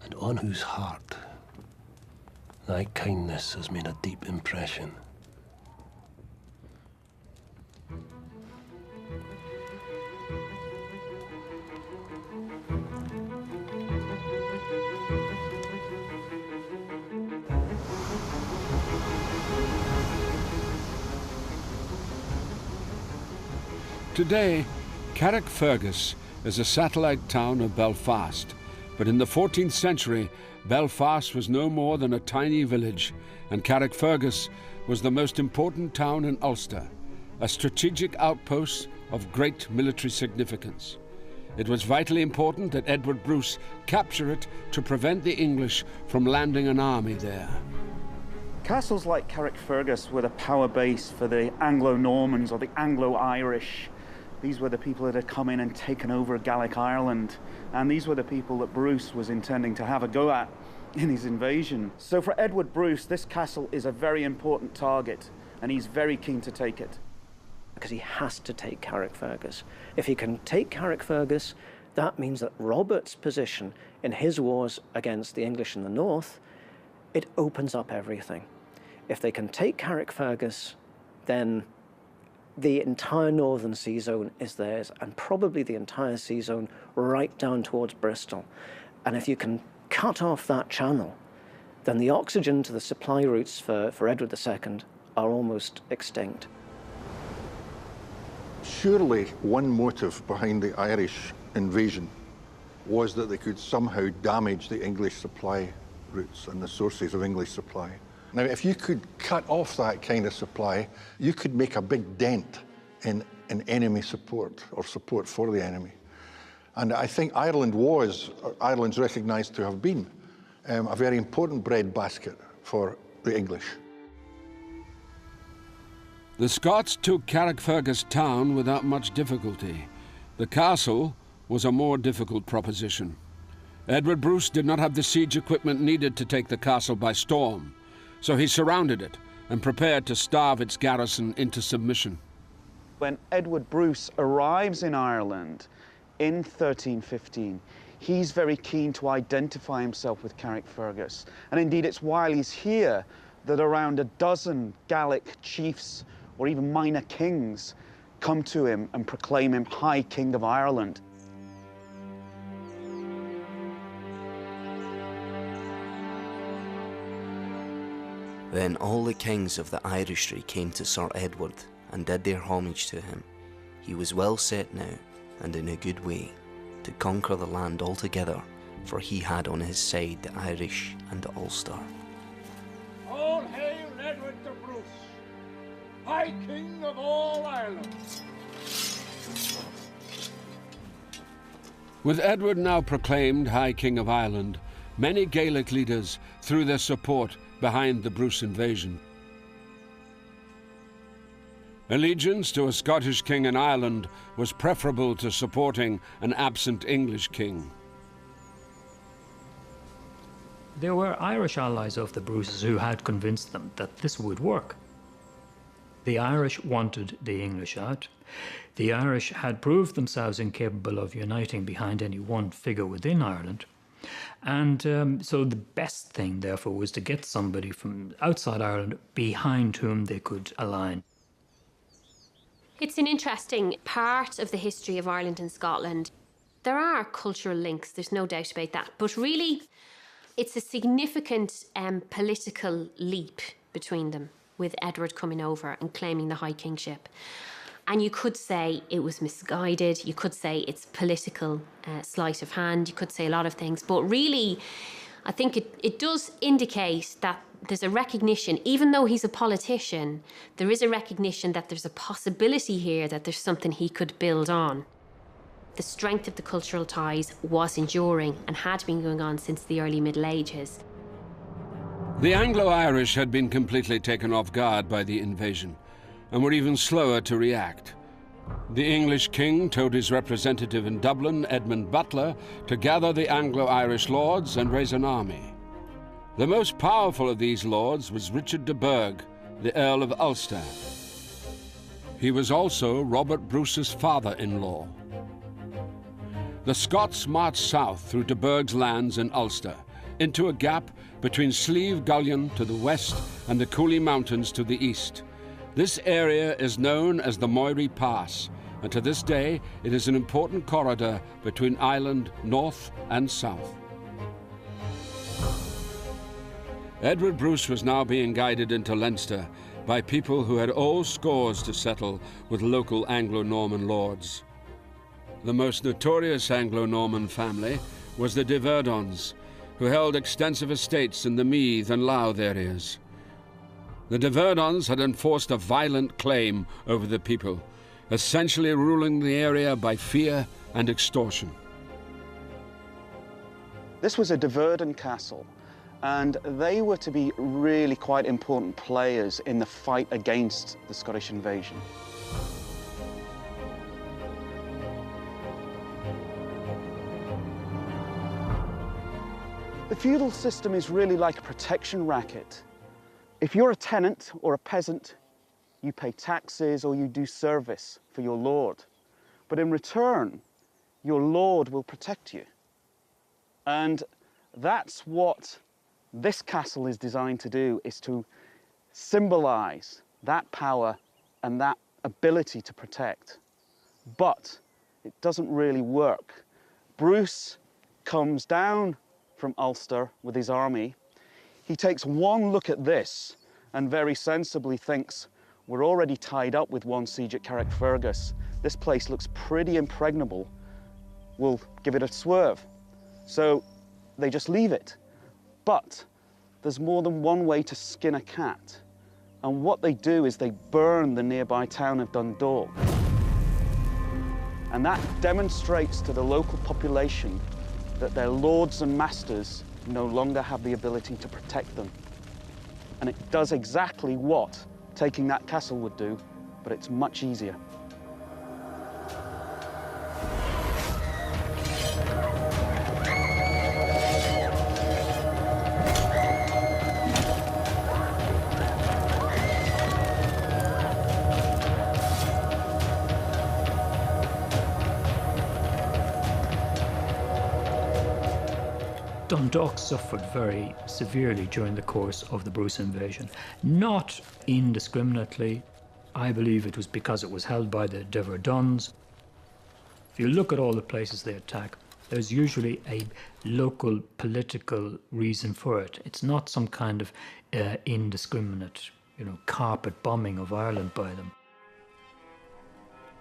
and on whose heart thy kindness has made a deep impression. Today, Carrickfergus is a satellite town of Belfast, but in the 14th century, Belfast was no more than a tiny village, and Carrickfergus was the most important town in Ulster, a strategic outpost of great military significance. It was vitally important that Edward Bruce capture it to prevent the English from landing an army there. Castles like Carrickfergus were the power base for the Anglo-Normans or the Anglo-Irish. These were the people that had come in and taken over Gaelic Ireland, and these were the people that Bruce was intending to have a go at in his invasion. So for Edward Bruce, this castle is a very important target, and he's very keen to take it. Because he has to take Carrickfergus. If he can take Carrickfergus, that means that Robert's position in his wars against the English in the north, it opens up everything. If they can take Carrickfergus, then the entire northern sea zone is theirs, and probably the entire sea zone right down towards Bristol. And if you can cut off that channel, then the oxygen to the supply routes for Edward II are almost extinct. Surely one motive behind the Irish invasion was that they could somehow damage the English supply routes and the sources of English supply. Now, if you could cut off that kind of supply, you could make a big dent in enemy support or support for the enemy. And I think Ireland's recognised to have been a very important breadbasket for the English. The Scots took Carrickfergus town without much difficulty. The castle was a more difficult proposition. Edward Bruce did not have the siege equipment needed to take the castle by storm, so he surrounded it and prepared to starve its garrison into submission. When Edward Bruce arrives in Ireland in 1315, he's very keen to identify himself with Carrickfergus. And indeed, it's while he's here that around a dozen Gaelic chiefs or even minor kings come to him and proclaim him High King of Ireland. Then all the kings of the Irishry came to Sir Edward and did their homage to him. He was well set now, and in a good way, to conquer the land altogether, for he had on his side the Irish and the Ulster. Bruce, High King of all Ireland. With Edward now proclaimed High King of Ireland, many Gaelic leaders threw their support behind the Bruce invasion. Allegiance to a Scottish king in Ireland was preferable to supporting an absent English king. There were Irish allies of the Bruces who had convinced them that this would work. The Irish wanted the English out. The Irish had proved themselves incapable of uniting behind any one figure within Ireland. And so the best thing, therefore, was to get somebody from outside Ireland behind whom they could align. It's an interesting part of the history of Ireland and Scotland. There are cultural links, there's no doubt about that. But really, it's a significant political leap between them, with Edward coming over and claiming the High Kingship. And you could say it was misguided, you could say it's political sleight of hand, you could say a lot of things, but really, I think it does indicate that there's a recognition, even though he's a politician, there is a recognition that there's a possibility here that there's something he could build on. The strength of the cultural ties was enduring and had been going on since the early Middle Ages. The Anglo-Irish had been completely taken off guard by the invasion, and were even slower to react. The English king told his representative in Dublin, Edmund Butler, to gather the Anglo-Irish lords and raise an army. The most powerful of these lords was Richard de Burgh, the Earl of Ulster. He was also Robert Bruce's father-in-law. The Scots marched south through de Burgh's lands in Ulster, into a gap between Slieve Gullion to the west and the Cooley Mountains to the east. This area is known as the Moira Pass, and to this day it is an important corridor between Ireland north and south. Edward Bruce was now being guided into Leinster by people who had old scores to settle with local Anglo-Norman lords. The most notorious Anglo-Norman family was the de Verdons, who held extensive estates in the Meath and Louth areas. The de Verdons had enforced a violent claim over the people, essentially ruling the area by fear and extortion. This was a de Verdon castle, and they were to be really quite important players in the fight against the Scottish invasion. The feudal system is really like a protection racket. If you're a tenant or a peasant, you pay taxes or you do service for your lord. But in return, your lord will protect you. And that's what this castle is designed to do, is to symbolize that power and that ability to protect. But it doesn't really work. Bruce comes down from Ulster with his army. He takes one look at this and very sensibly thinks, we're already tied up with one siege at Carrickfergus. This place looks pretty impregnable. We'll give it a swerve. So they just leave it. But there's more than one way to skin a cat. And what they do is they burn the nearby town of Dundalk. And that demonstrates to the local population that their lords and masters no longer have the ability to protect them. And it does exactly what taking that castle would do, but it's much easier. Dundalk suffered very severely during the course of the Bruce invasion. Not indiscriminately. I believe it was because it was held by the de Verdons. If you look at all the places they attack, there's usually a local political reason for it. It's not some kind of indiscriminate, carpet bombing of Ireland by them.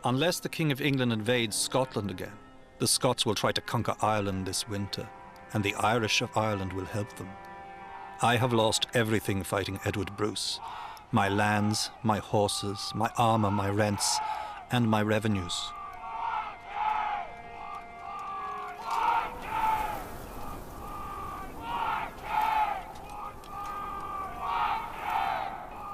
Unless the King of England invades Scotland again, the Scots will try to conquer Ireland this winter, and the Irish of Ireland will help them. I have lost everything fighting Edward Bruce. my lands, my horses, my armour, my rents, and my revenues.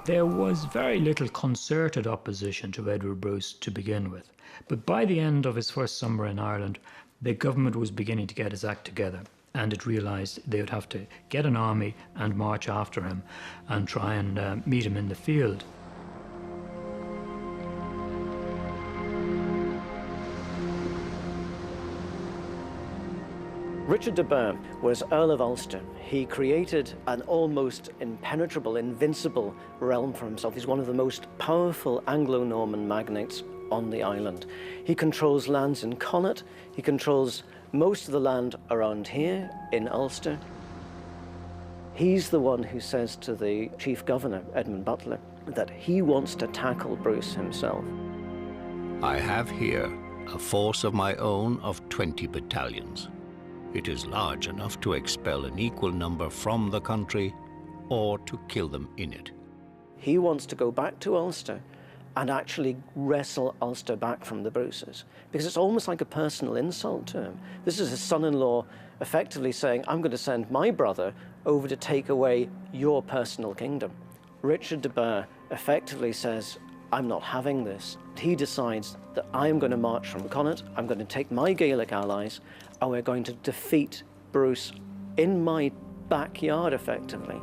There was very little concerted opposition to Edward Bruce to begin with, but by the end of his first summer in Ireland, the government was beginning to get its act together, and it realised they would have to get an army and march after him and try and meet him in the field. Richard de Burgh was Earl of Ulster. He created an almost impenetrable, invincible realm for himself. He's one of the most powerful Anglo-Norman magnates on the island. He controls lands in Connaught. He controls most of the land around here in Ulster. He's the one who says to the chief governor, Edmund Butler, that he wants to tackle Bruce himself. I have here a force of my own of 20 battalions. It is large enough to expel an equal number from the country or to kill them in it. He wants to go back to Ulster and actually wrestle Ulster back from the Bruces, because it's almost like a personal insult to him. This is his son-in-law effectively saying, I'm going to send my brother over to take away your personal kingdom. Richard de Burgh effectively says, I'm not having this. He decides that I'm going to march from Connaught, I'm going to take my Gaelic allies, and we're going to defeat Bruce in my backyard, effectively.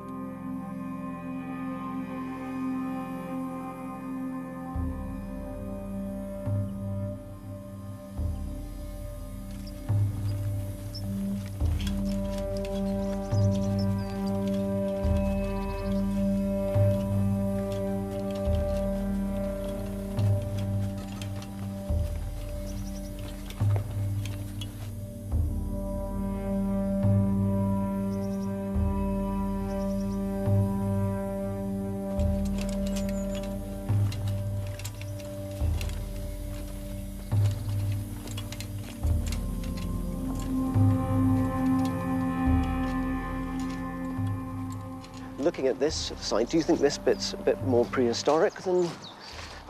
Looking at this site, do you think this bit's a bit more prehistoric than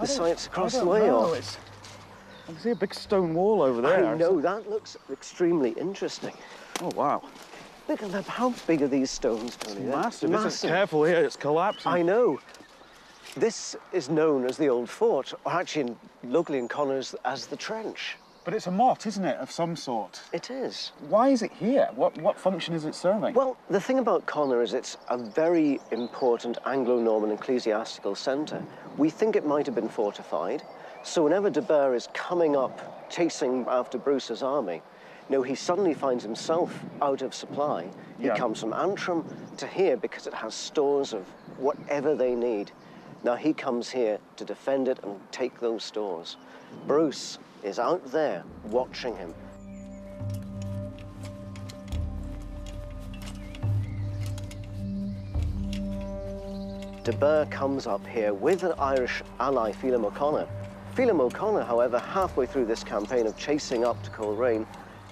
the sites across the way? Or? I can see a big stone wall over there. I know, that looks extremely interesting. Oh, wow. Look at that, how big are these stones, Tony? Massive. Massive. Careful here, it's collapsing. I know. This is known as the Old Fort, or actually locally in Connaught as the Trench. But it's a motte, isn't it, of some sort? It is. Why is it here? What function is it serving? Well, the thing about Connaught is it's a very important Anglo-Norman ecclesiastical centre. We think it might have been fortified, so whenever de Burgh is coming up, chasing after Bruce's army, he suddenly finds himself out of supply. He comes from Antrim to here because it has stores of whatever they need. Now he comes here to defend it and take those stores. Bruce is out there watching him. De Burgh comes up here with an Irish ally, Phelim O'Connor. Phelim O'Connor, however, halfway through this campaign of chasing up to Coleraine,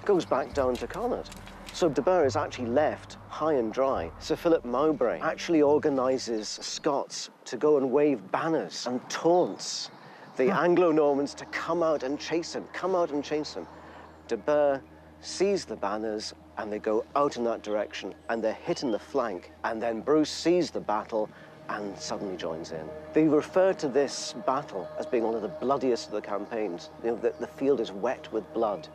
goes back down to Connaught. So de Burgh is actually left high and dry. Sir Philip Mowbray actually organises Scots to go and wave banners and taunts the Anglo-Normans to come out and chase him, De Burgh sees the banners and they go out in that direction and they're hit in the flank, and then Bruce sees the battle and suddenly joins in. They refer to this battle as being one of the bloodiest of the campaigns. The field is wet with blood.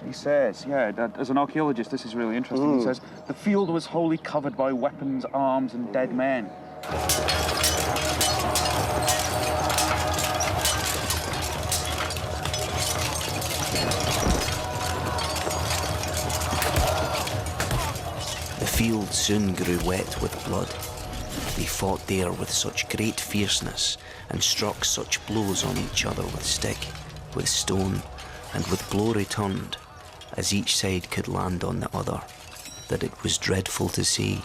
He says, as an archaeologist, this is really interesting. He says, the field was wholly covered by weapons, arms, and dead men. The field soon grew wet with blood. They fought there with such great fierceness and struck such blows on each other with stick, with stone, and with blow returned, as each side could land on the other, that it was dreadful to see.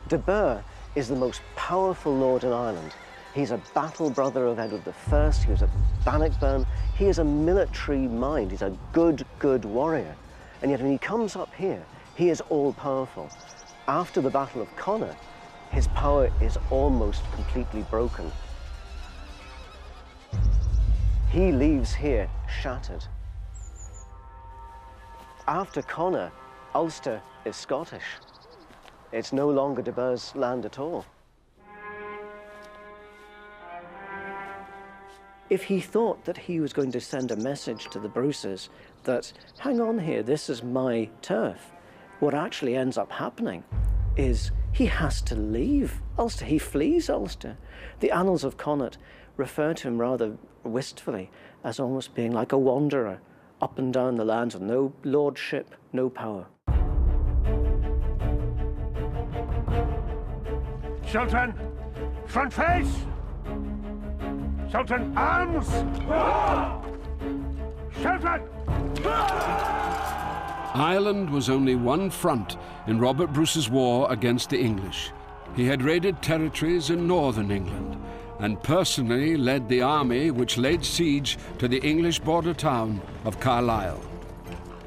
De Burgh is the most powerful lord in Ireland. He's a battle brother of Edward I, he was at Bannockburn. He is a military mind, he's a good warrior. And yet when he comes up here, he is all-powerful. After the Battle of Connacht, his power is almost completely broken. He leaves here shattered. After Connacht, Ulster is Scottish. It's no longer De Burgh's land at all. If he thought that he was going to send a message to the Bruces that, hang on here, this is my turf, what actually ends up happening is he has to leave Ulster. He flees Ulster. The annals of Connacht refer to him rather wistfully as almost being like a wanderer up and down the lands with no lordship, no power. Children, front face! Children, arms! Children! Ireland was only one front in Robert Bruce's war against the English. He had raided territories in northern England and personally led the army which laid siege to the English border town of Carlisle.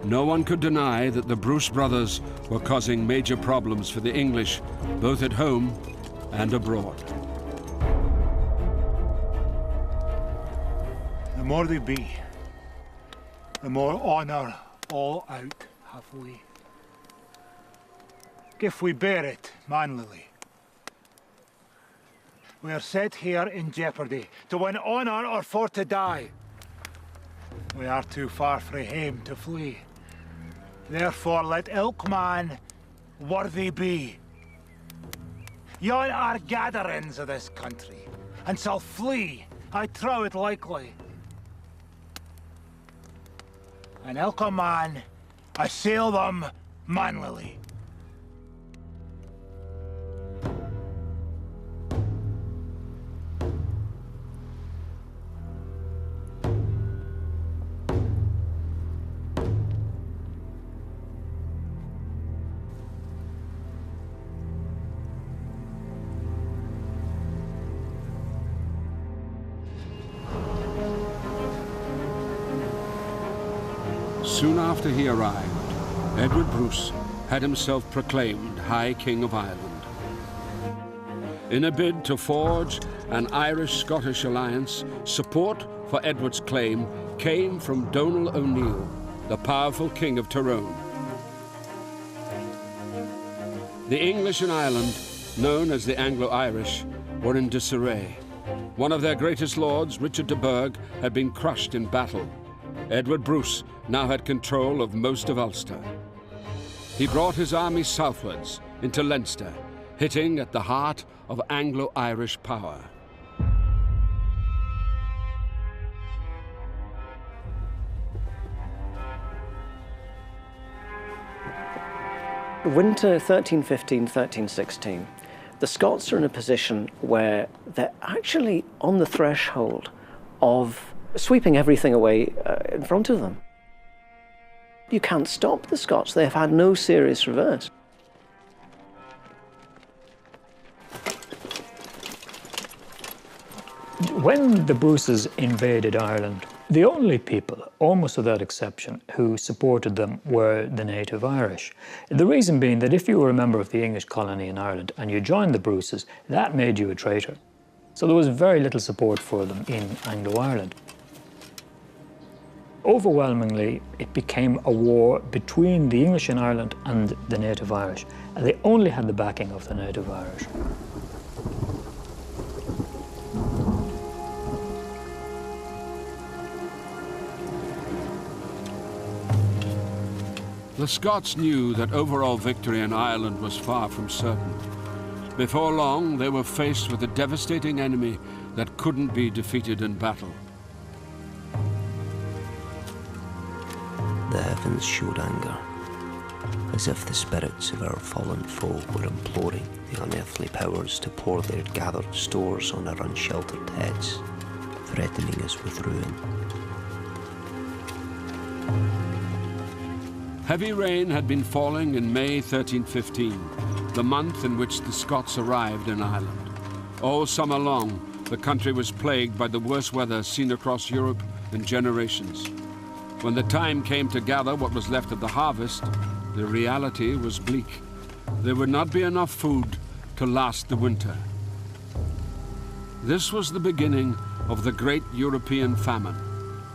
No one could deny that the Bruce brothers were causing major problems for the English, both at home and abroad. The more they be, the more honour all out have we. If we bear it manlily. We are set here in jeopardy, to win honour or for to die. We are too far frae hame to flee. Therefore let ilk man worthy be. Yon are gatherings of this country, and shall flee, I trow it likely. And ilk man assail them manlily. Soon after he arrived, Edward Bruce had himself proclaimed High King of Ireland. In a bid to forge an Irish-Scottish alliance, support for Edward's claim came from Donal O'Neill, the powerful King of Tyrone. The English in Ireland, known as the Anglo-Irish, were in disarray. One of their greatest lords, Richard de Burgh, had been crushed in battle. Edward Bruce now had control of most of Ulster. He brought his army southwards into Leinster, hitting at the heart of Anglo-Irish power. Winter 1315-1316, the Scots are in a position where they're actually on the threshold of sweeping everything away in front of them. You can't stop the Scots. They have had no serious reverse. When the Bruces invaded Ireland, the only people, almost without exception, who supported them were the native Irish. The reason being that if you were a member of the English colony in Ireland and you joined the Bruces, that made you a traitor. So there was very little support for them in Anglo-Ireland. Overwhelmingly, it became a war between the English in Ireland and the native Irish, and they only had the backing of the native Irish. The Scots knew that overall victory in Ireland was far from certain. Before long, they were faced with a devastating enemy that couldn't be defeated in battle. The heavens showed anger, as if the spirits of our fallen foe were imploring the unearthly powers to pour their gathered stores on our unsheltered heads, threatening us with ruin. Heavy rain had been falling in May 1315, the month in which the Scots arrived in Ireland. All summer long, the country was plagued by the worst weather seen across Europe in generations. When the time came to gather what was left of the harvest, the reality was bleak. There would not be enough food to last the winter. This was the beginning of the Great European Famine,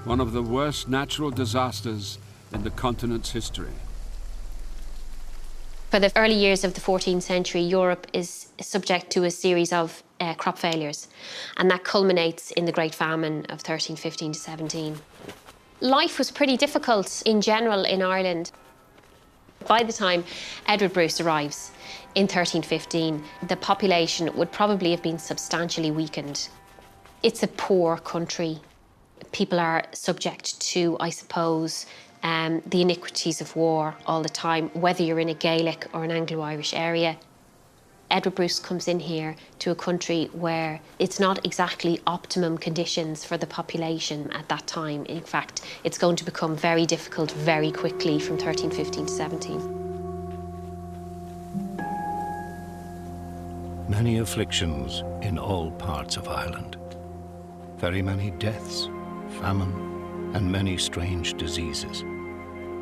one of the worst natural disasters in the continent's history. For the early years of the 14th century, Europe is subject to a series of crop failures, and that culminates in the Great Famine of 1315 to 17. Life was pretty difficult in general in Ireland. By the time Edward Bruce arrives in 1315, the population would probably have been substantially weakened. It's a poor country. People are subject to, I suppose, the iniquities of war all the time, whether you're in a Gaelic or an Anglo-Irish area. Edward Bruce comes in here to a country where it's not exactly optimum conditions for the population at that time. In fact, it's going to become very difficult very quickly from 1315 to 17. Many afflictions in all parts of Ireland. Very many deaths, famine, and many strange diseases.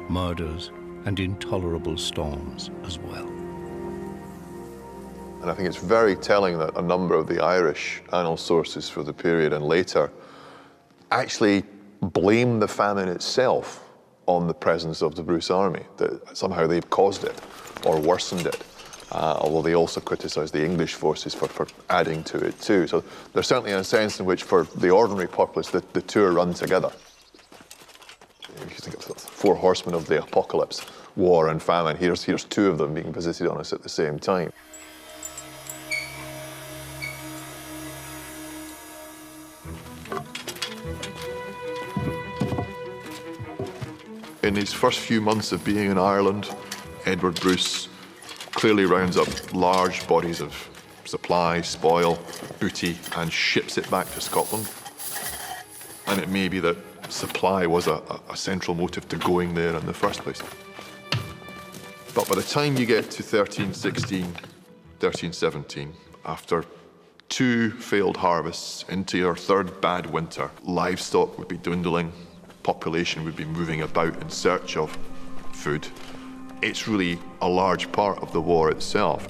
Murders and intolerable storms as well. And I think it's very telling that a number of the Irish annal sources for the period and later actually blame the famine itself on the presence of the Bruce army, that somehow they've caused it or worsened it, although they also criticise the English forces for adding to it too. So there's certainly a sense in which for the ordinary populace the two run together. If you think of the four horsemen of the apocalypse, war and famine, here's two of them being visited on us at the same time. In his first few months of being in Ireland, Edward Bruce clearly rounds up large bodies of supply, spoil, booty, and ships it back to Scotland. And it may be that supply was a central motive to going there in the first place. But by the time you get to 1316, 1317, after two failed harvests into your third bad winter, livestock would be dwindling, population would be moving about in search of food. It's really a large part of the war itself.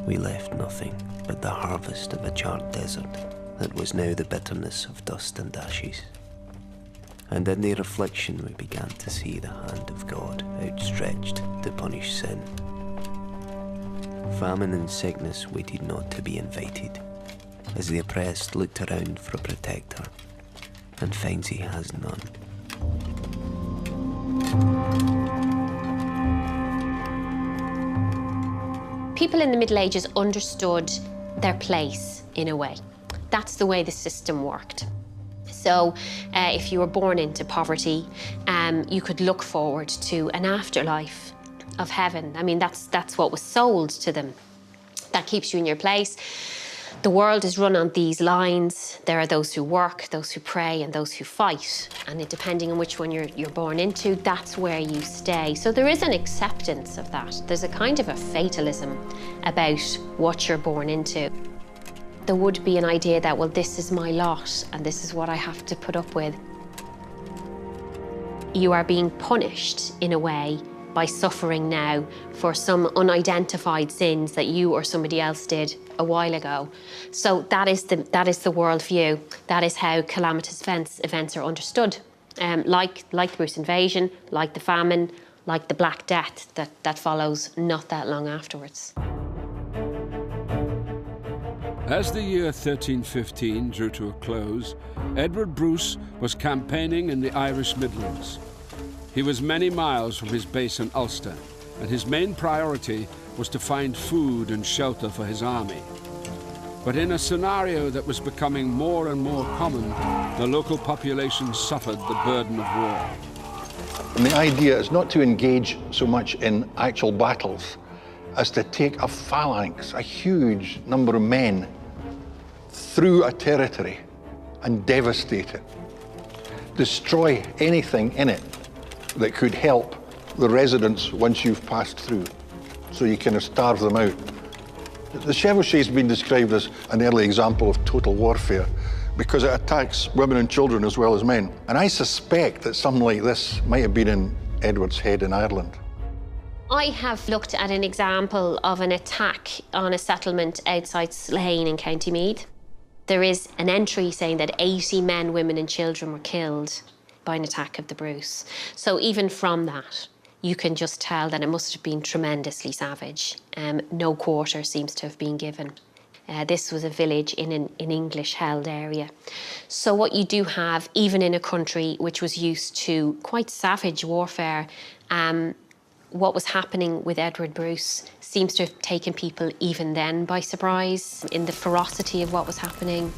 We left nothing but the harvest of a charred desert that was now the bitterness of dust and ashes. And in the reflection we began to see the hand of God outstretched to punish sin. Famine and sickness waited not to be invited, as the oppressed looked around for a protector, and finds he has none. People in the Middle Ages understood their place in a way. That's the way the system worked. So if you were born into poverty, you could look forward to an afterlife of heaven. I mean, that's what was sold to them. That keeps you in your place. The world is run on these lines. There are those who work, those who pray, and those who fight. And depending on which one you're born into, that's where you stay. So there is an acceptance of that. There's a kind of a fatalism about what you're born into. There would be an idea that, well, this is my lot, and this is what I have to put up with. You are being punished, in a way, by suffering now for some unidentified sins that you or somebody else did a while ago. So that is the worldview. That is how calamitous events are understood. Like the Bruce invasion, like the famine, like the Black Death that follows not that long afterwards. As the year 1315 drew to a close, Edward Bruce was campaigning in the Irish Midlands. He was many miles from his base in Ulster, and his main priority was to find food and shelter for his army. But in a scenario that was becoming more and more common, the local population suffered the burden of war. And the idea is not to engage so much in actual battles as to take a phalanx, a huge number of men, through a territory and devastate it. Destroy anything in it that could help the residents once you've passed through, so you kind of starve them out. The chevauchee's been described as an early example of total warfare because it attacks women and children as well as men. And I suspect that something like this might have been in Edward's Head in Ireland. I have looked at an example of an attack on a settlement outside Slane in County Meath. There is an entry saying that 80 men, women and children were killed by an attack of the Bruce. So even from that, you can just tell that it must have been tremendously savage. No quarter seems to have been given. This was a village in an English-held area. So what you do have, even in a country which was used to quite savage warfare, what was happening with Edward Bruce seems to have taken people even then by surprise in the ferocity of what was happening.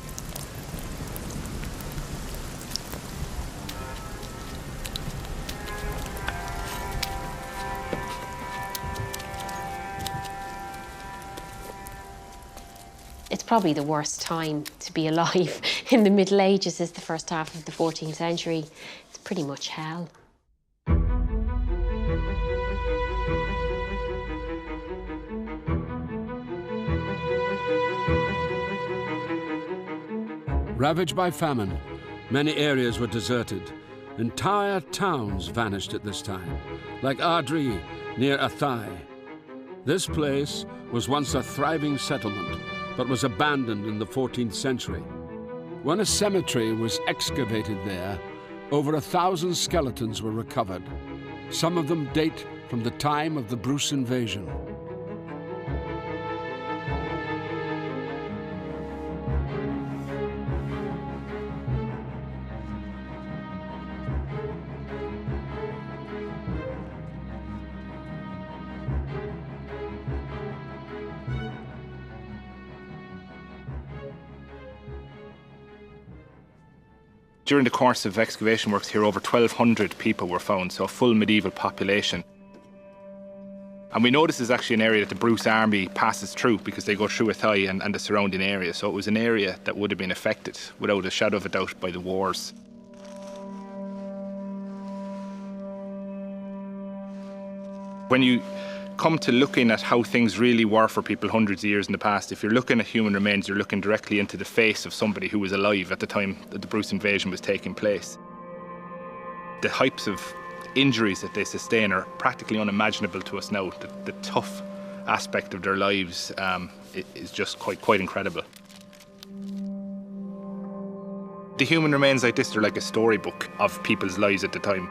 It's probably the worst time to be alive in the Middle Ages is the first half of the 14th century. It's pretty much hell. Ravaged by famine, many areas were deserted. Entire towns vanished at this time, like Ardree near Athy. This place was once a thriving settlement, but was abandoned in the 14th century. When a cemetery was excavated there, over 1,000 skeletons were recovered. Some of them date from the time of the Bruce invasion. During the course of excavation works here, over 1,200 people were found, so a full medieval population. And we know this is actually an area that the Bruce army passes through because they go through Athy and the surrounding area. So it was an area that would have been affected, without a shadow of a doubt, by the wars. When you come to looking at how things really were for people hundreds of years in the past, if you're looking at human remains, you're looking directly into the face of somebody who was alive at the time that the Bruce invasion was taking place. The types of injuries that they sustain are practically unimaginable to us now. The tough aspect of their lives is just quite incredible. The human remains like this are like a storybook of people's lives at the time.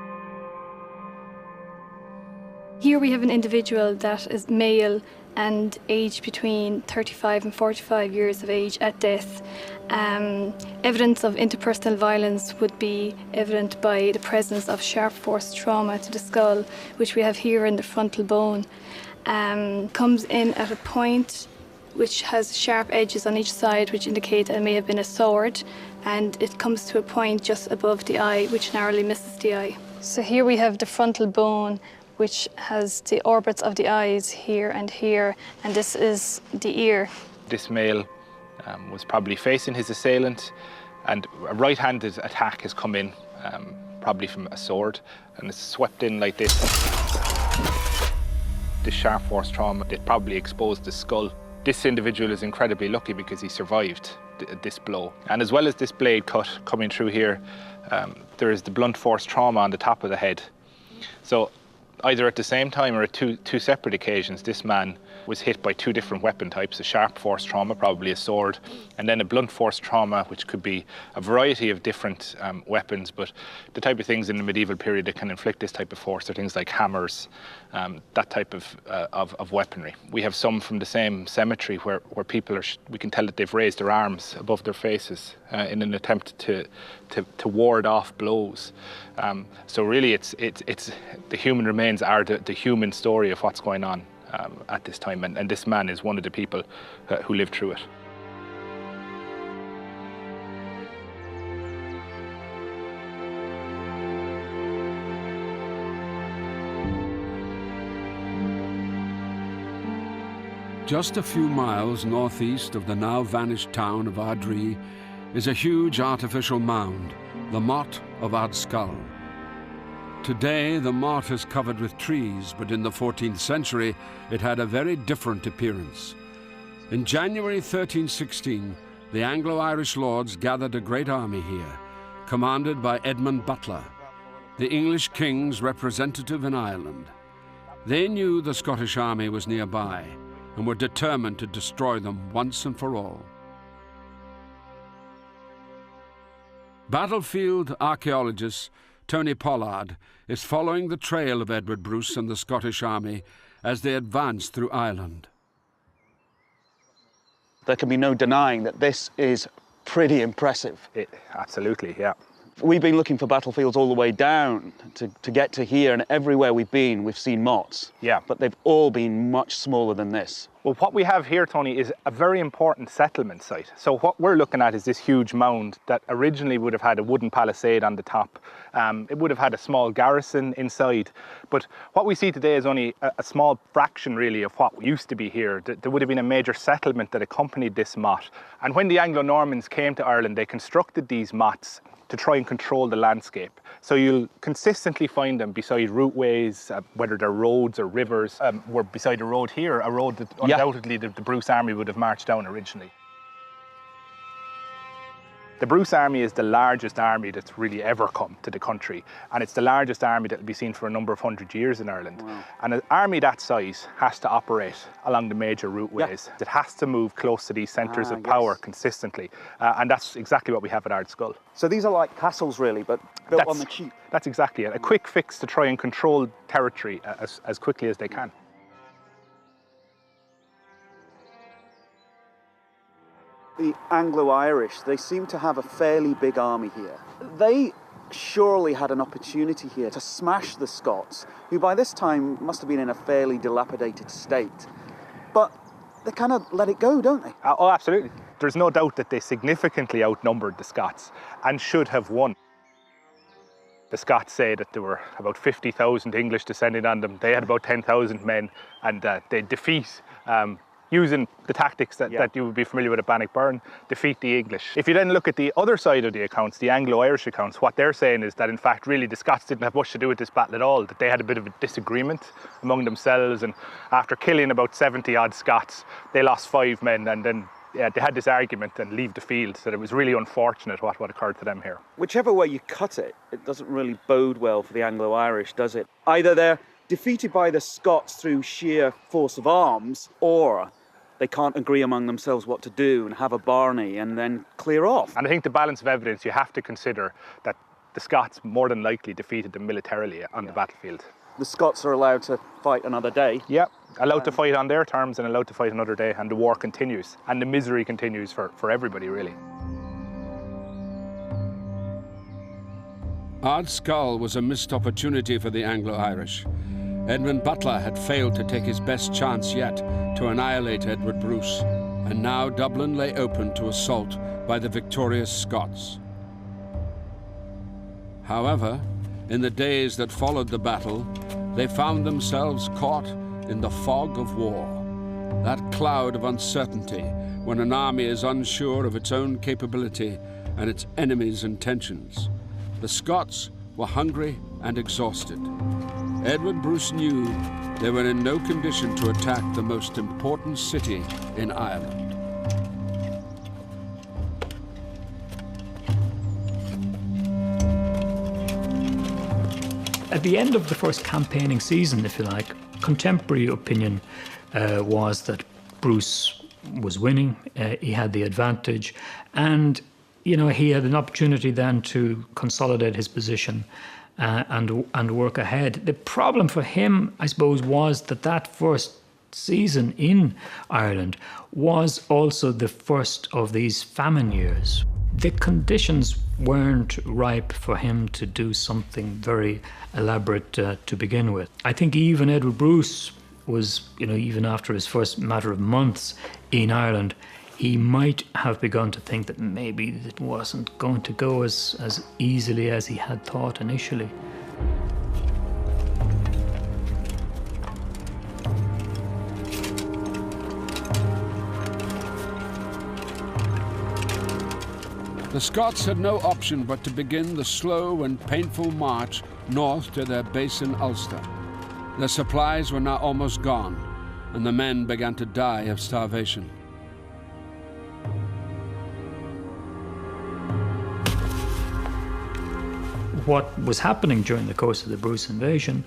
Here we have an individual that is male and aged between 35 and 45 years of age at death. Evidence of interpersonal violence would be evident by the presence of sharp force trauma to the skull, which we have here in the frontal bone. Comes in at a point which has sharp edges on each side, which indicate that it may have been a sword, and it comes to a point just above the eye, which narrowly misses the eye. So here we have the frontal bone, which has the orbits of the eyes here, and this is the ear. This male was probably facing his assailant, and a right-handed attack has come in, probably from a sword, and it's swept in like this. This sharp force trauma that probably exposed the skull. This individual is incredibly lucky because he survived this blow. And as well as this blade cut coming through here, there is the blunt force trauma on the top of the head. So either at the same time or at two separate occasions, this man was hit by two different weapon types, a sharp force trauma, probably a sword, and then a blunt force trauma, which could be a variety of different weapons, but the type of things in the medieval period that can inflict this type of force are things like hammers, that type of weaponry. We have some from the same cemetery where people we can tell that they've raised their arms above their faces in an attempt to ward off blows. So really it's the human remains are the human story of what's going on at this time, and this man is one of the people who lived through it. Just a few miles northeast of the now vanished town of Ardree is a huge artificial mound, the Motte of Ardskull. Today, the motte is covered with trees, but in the 14th century, it had a very different appearance. In January 1316, the Anglo-Irish lords gathered a great army here, commanded by Edmund Butler, the English king's representative in Ireland. They knew the Scottish army was nearby and were determined to destroy them once and for all. Battlefield archaeologist Tony Pollard is following the trail of Edward Bruce and the Scottish army as they advance through Ireland. There can be no denying that this is pretty impressive. Absolutely, yeah. We've been looking for battlefields all the way down to get to here, and everywhere we've been, we've seen mottes. Yeah. But they've all been much smaller than this. Well, what we have here, Tony, is a very important settlement site. So what we're looking at is this huge mound that originally would have had a wooden palisade on the top. It would have had a small garrison inside. But what we see today is only a small fraction, really, of what used to be here. There would have been a major settlement that accompanied this motte. And when the Anglo-Normans came to Ireland, they constructed these mottes to try and control the landscape. So you'll consistently find them beside routeways, whether they're roads or rivers. We're beside a road here, a road that undoubtedly the Bruce army would have marched down originally. The Bruce army is the largest army that's really ever come to the country, and it's the largest army that will be seen for a number of 100 years in Ireland. Wow. And an army that size has to operate along the major routeways. It has to move close to these centres of power consistently, and that's exactly what we have at Ardskull. So these are like castles, really, but built on the cheap. That's exactly it. A quick fix to try and control territory as quickly as they can. The Anglo-Irish, they seem to have a fairly big army here. They surely had an opportunity here to smash the Scots, who by this time must have been in a fairly dilapidated state. But they kind of let it go, don't they? Oh, absolutely. There's no doubt that they significantly outnumbered the Scots and should have won. The Scots say that there were about 50,000 English descending on them. They had about 10,000 men, and they defeat, using the tactics that you would be familiar with at Bannockburn, defeat the English. If you then look at the other side of the accounts, the Anglo-Irish accounts, what they're saying is that in fact really the Scots didn't have much to do with this battle at all, that they had a bit of a disagreement among themselves, and after killing about 70 odd Scots, they lost 5 men, and then they had this argument and leave the field, so it was really unfortunate what occurred to them here. Whichever way you cut it, it doesn't really bode well for the Anglo-Irish, does it? Either they're defeated by the Scots through sheer force of arms, or they can't agree among themselves what to do and have a Barney and then clear off. And I think the balance of evidence, you have to consider that the Scots more than likely defeated them militarily on the battlefield. The Scots are allowed to fight another day. Yeah, allowed to fight on their terms and allowed to fight another day, and the war continues. And the misery continues for everybody, really. Ardskull was a missed opportunity for the Anglo-Irish. Edmund Butler had failed to take his best chance yet to annihilate Edward Bruce, and now Dublin lay open to assault by the victorious Scots. However, in the days that followed the battle, they found themselves caught in the fog of war, that cloud of uncertainty when an army is unsure of its own capability and its enemy's intentions. The Scots were hungry and exhausted. Edward Bruce knew they were in no condition to attack the most important city in Ireland. At the end of the first campaigning season, if you like, contemporary opinion was that Bruce was winning, he had the advantage, and he had an opportunity then to consolidate his position and work ahead. The problem for him, I suppose, was that first season in Ireland was also the first of these famine years. The conditions weren't ripe for him to do something very elaborate to begin with. I think even Edward Bruce was, even after his first matter of months in Ireland, he might have begun to think that maybe it wasn't going to go as easily as he had thought initially. The Scots had no option but to begin the slow and painful march north to their base in Ulster. Their supplies were now almost gone, and the men began to die of starvation. What was happening during the course of the Bruce invasion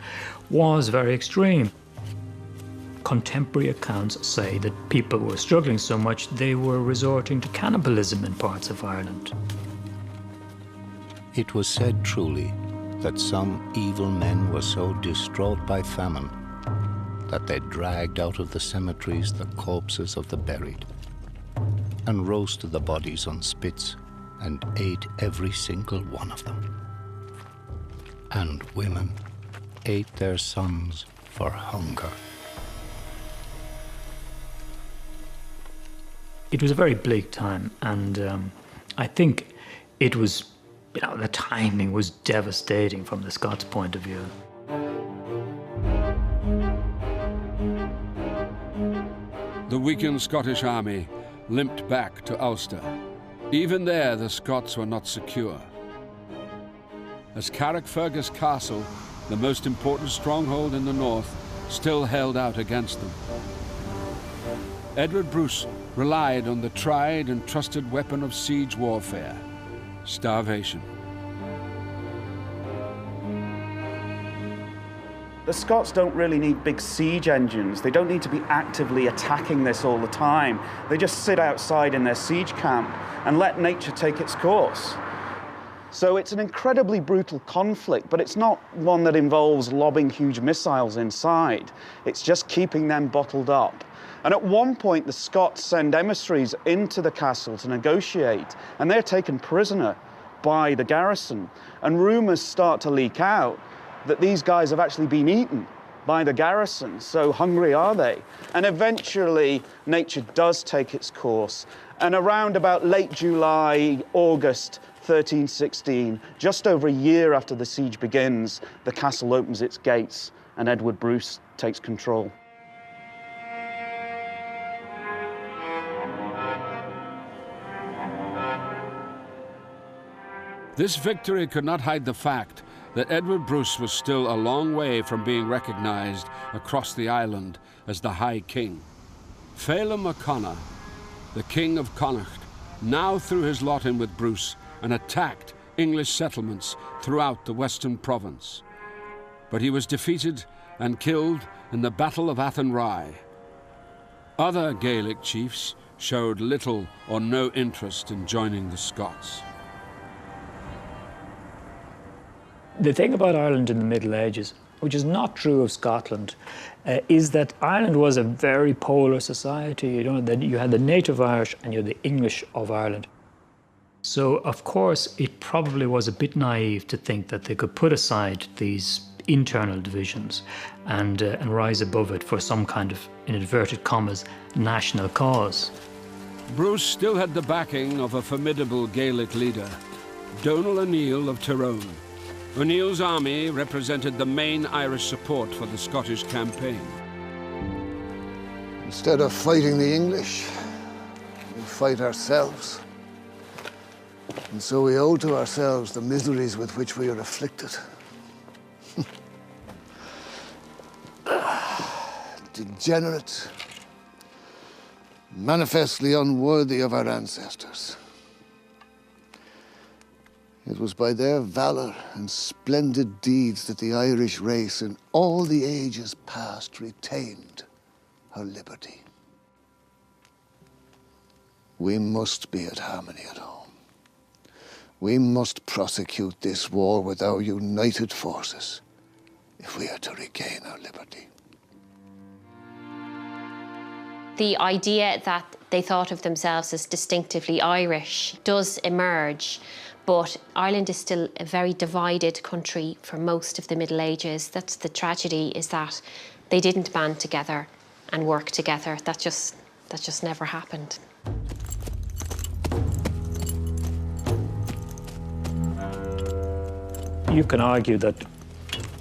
was very extreme. Contemporary accounts say that people were struggling so much they were resorting to cannibalism in parts of Ireland. It was said truly that some evil men were so distraught by famine that they dragged out of the cemeteries the corpses of the buried and roasted the bodies on spits and ate every single one of them. And women ate their sons for hunger. It was a very bleak time, and I think it was, the timing was devastating from the Scots' point of view. The weakened Scottish army limped back to Ulster. Even there, the Scots were not secure, as Carrickfergus Castle, the most important stronghold in the north, still held out against them. Edward Bruce relied on the tried and trusted weapon of siege warfare, starvation. The Scots don't really need big siege engines. They don't need to be actively attacking this all the time. They just sit outside in their siege camp and let nature take its course. So it's an incredibly brutal conflict, but it's not one that involves lobbing huge missiles inside. It's just keeping them bottled up. And at one point, the Scots send emissaries into the castle to negotiate, and they're taken prisoner by the garrison. And rumors start to leak out that these guys have actually been eaten by the garrison, so hungry are they. And eventually, nature does take its course. And around about late July, August 1316, just over a year after the siege begins, the castle opens its gates and Edward Bruce takes control. This victory could not hide the fact that Edward Bruce was still a long way from being recognized across the island as the High King. Phelim O'Connor, the King of Connacht, now threw his lot in with Bruce and attacked English settlements throughout the western province. But he was defeated and killed in the Battle of Athenry. Other Gaelic chiefs showed little or no interest in joining the Scots. The thing about Ireland in the Middle Ages, which is not true of Scotland, is that Ireland was a very polar society. That you had the native Irish and you had the English of Ireland. So, of course, it probably was a bit naive to think that they could put aside these internal divisions and rise above it for some kind of, in inverted commas, national cause. Bruce still had the backing of a formidable Gaelic leader, Donal O'Neill of Tyrone. O'Neill's army represented the main Irish support for the Scottish campaign. Instead of fighting the English, we fight ourselves. And so we owe to ourselves the miseries with which we are afflicted. Degenerate, manifestly unworthy of our ancestors. It was by their valor and splendid deeds that the Irish race in all the ages past retained her liberty. We must be at harmony at home. We must prosecute this war with our united forces if we are to regain our liberty. The idea that they thought of themselves as distinctively Irish does emerge, but Ireland is still a very divided country for most of the Middle Ages. That's the tragedy, is that they didn't band together and work together. That just never happened. You can argue that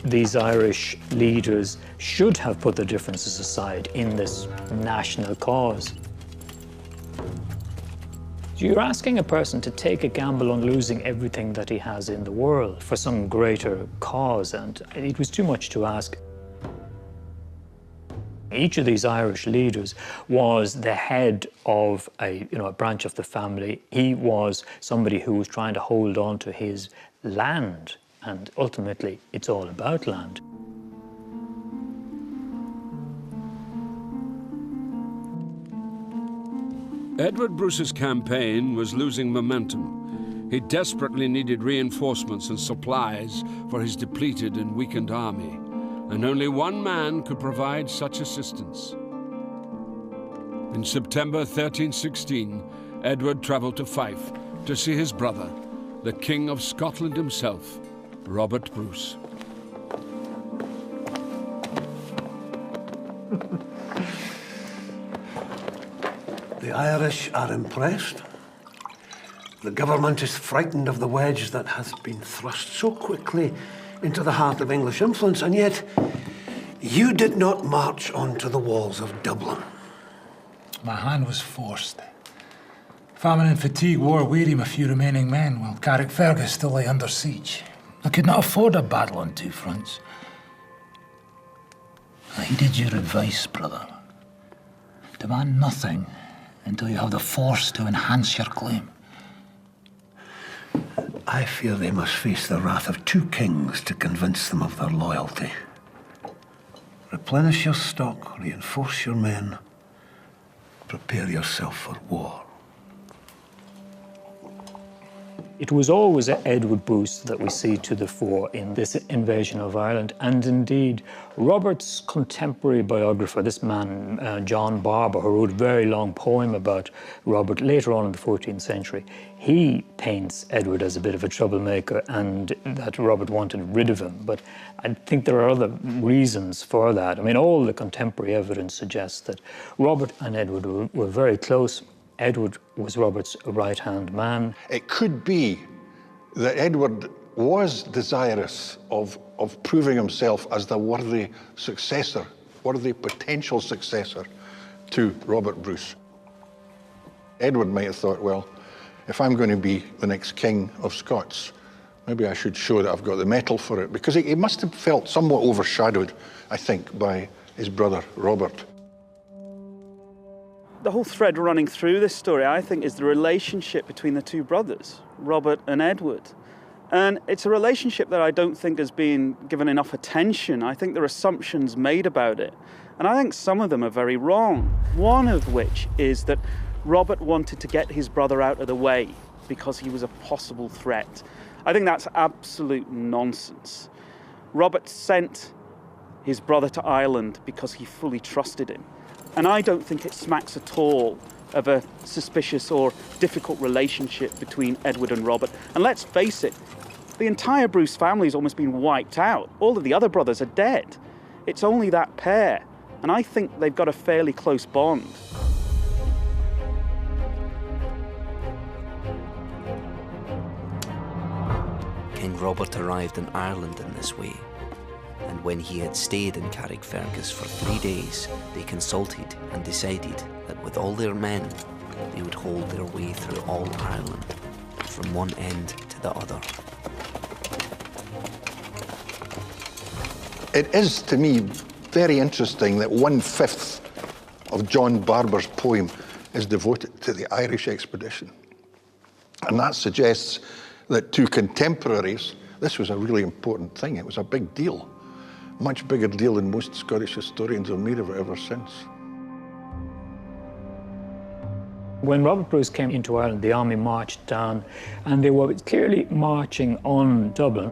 these Irish leaders should have put their differences aside in this national cause. So you're asking a person to take a gamble on losing everything that he has in the world for some greater cause, and it was too much to ask. Each of these Irish leaders was the head of a branch of the family. He was somebody who was trying to hold on to his land, and ultimately it's all about land. Edward Bruce's campaign was losing momentum. He desperately needed reinforcements and supplies for his depleted and weakened army, and only one man could provide such assistance. In September 1316, Edward travelled to Fife to see his brother, the King of Scotland himself, Robert Bruce. The Irish are impressed. The government is frightened of the wedge that has been thrust so quickly into the heart of English influence, and yet you did not march onto the walls of Dublin. My hand was forced. Famine and fatigue wore weary my few remaining men, while Carrickfergus still lay under siege. I could not afford a battle on two fronts. I heeded your advice, brother. Demand nothing until you have the force to enhance your claim. I fear they must face the wrath of two kings to convince them of their loyalty. Replenish your stock, reinforce your men, prepare yourself for war. It was always Edward Bruce that we see to the fore in this invasion of Ireland, and indeed Robert's contemporary biographer, this man John Barber, who wrote a very long poem about Robert later on in the 14th century, he paints Edward as a bit of a troublemaker and that Robert wanted rid of him. But I think there are other reasons for that. I mean, all the contemporary evidence suggests that Robert and Edward were very close. Edward was Robert's right-hand man. It could be that Edward was desirous of proving himself as the worthy successor, worthy potential successor to Robert Bruce. Edward might have thought, well, if I'm going to be the next king of Scots, maybe I should show that I've got the mettle for it, because he must have felt somewhat overshadowed, I think, by his brother Robert. The whole thread running through this story, I think, is the relationship between the two brothers, Robert and Edward. And it's a relationship that I don't think has been given enough attention. I think there are assumptions made about it. And I think some of them are very wrong. One of which is that Robert wanted to get his brother out of the way because he was a possible threat. I think that's absolute nonsense. Robert sent his brother to Ireland because he fully trusted him. And I don't think it smacks at all of a suspicious or difficult relationship between Edward and Robert. And let's face it, the entire Bruce family has almost been wiped out. All of the other brothers are dead. It's only that pair. And I think they've got a fairly close bond. King Robert arrived in Ireland in this way. And when he had stayed in Carrickfergus for 3 days, they consulted and decided that with all their men, they would hold their way through all Ireland, from one end to the other. It is, to me, very interesting that 1/5 of John Barber's poem is devoted to the Irish expedition. And that suggests that to contemporaries, this was a really important thing. It was a big deal. Much bigger deal than most Scottish historians have made of it ever since. When Robert Bruce came into Ireland, the army marched down, and they were clearly marching on Dublin.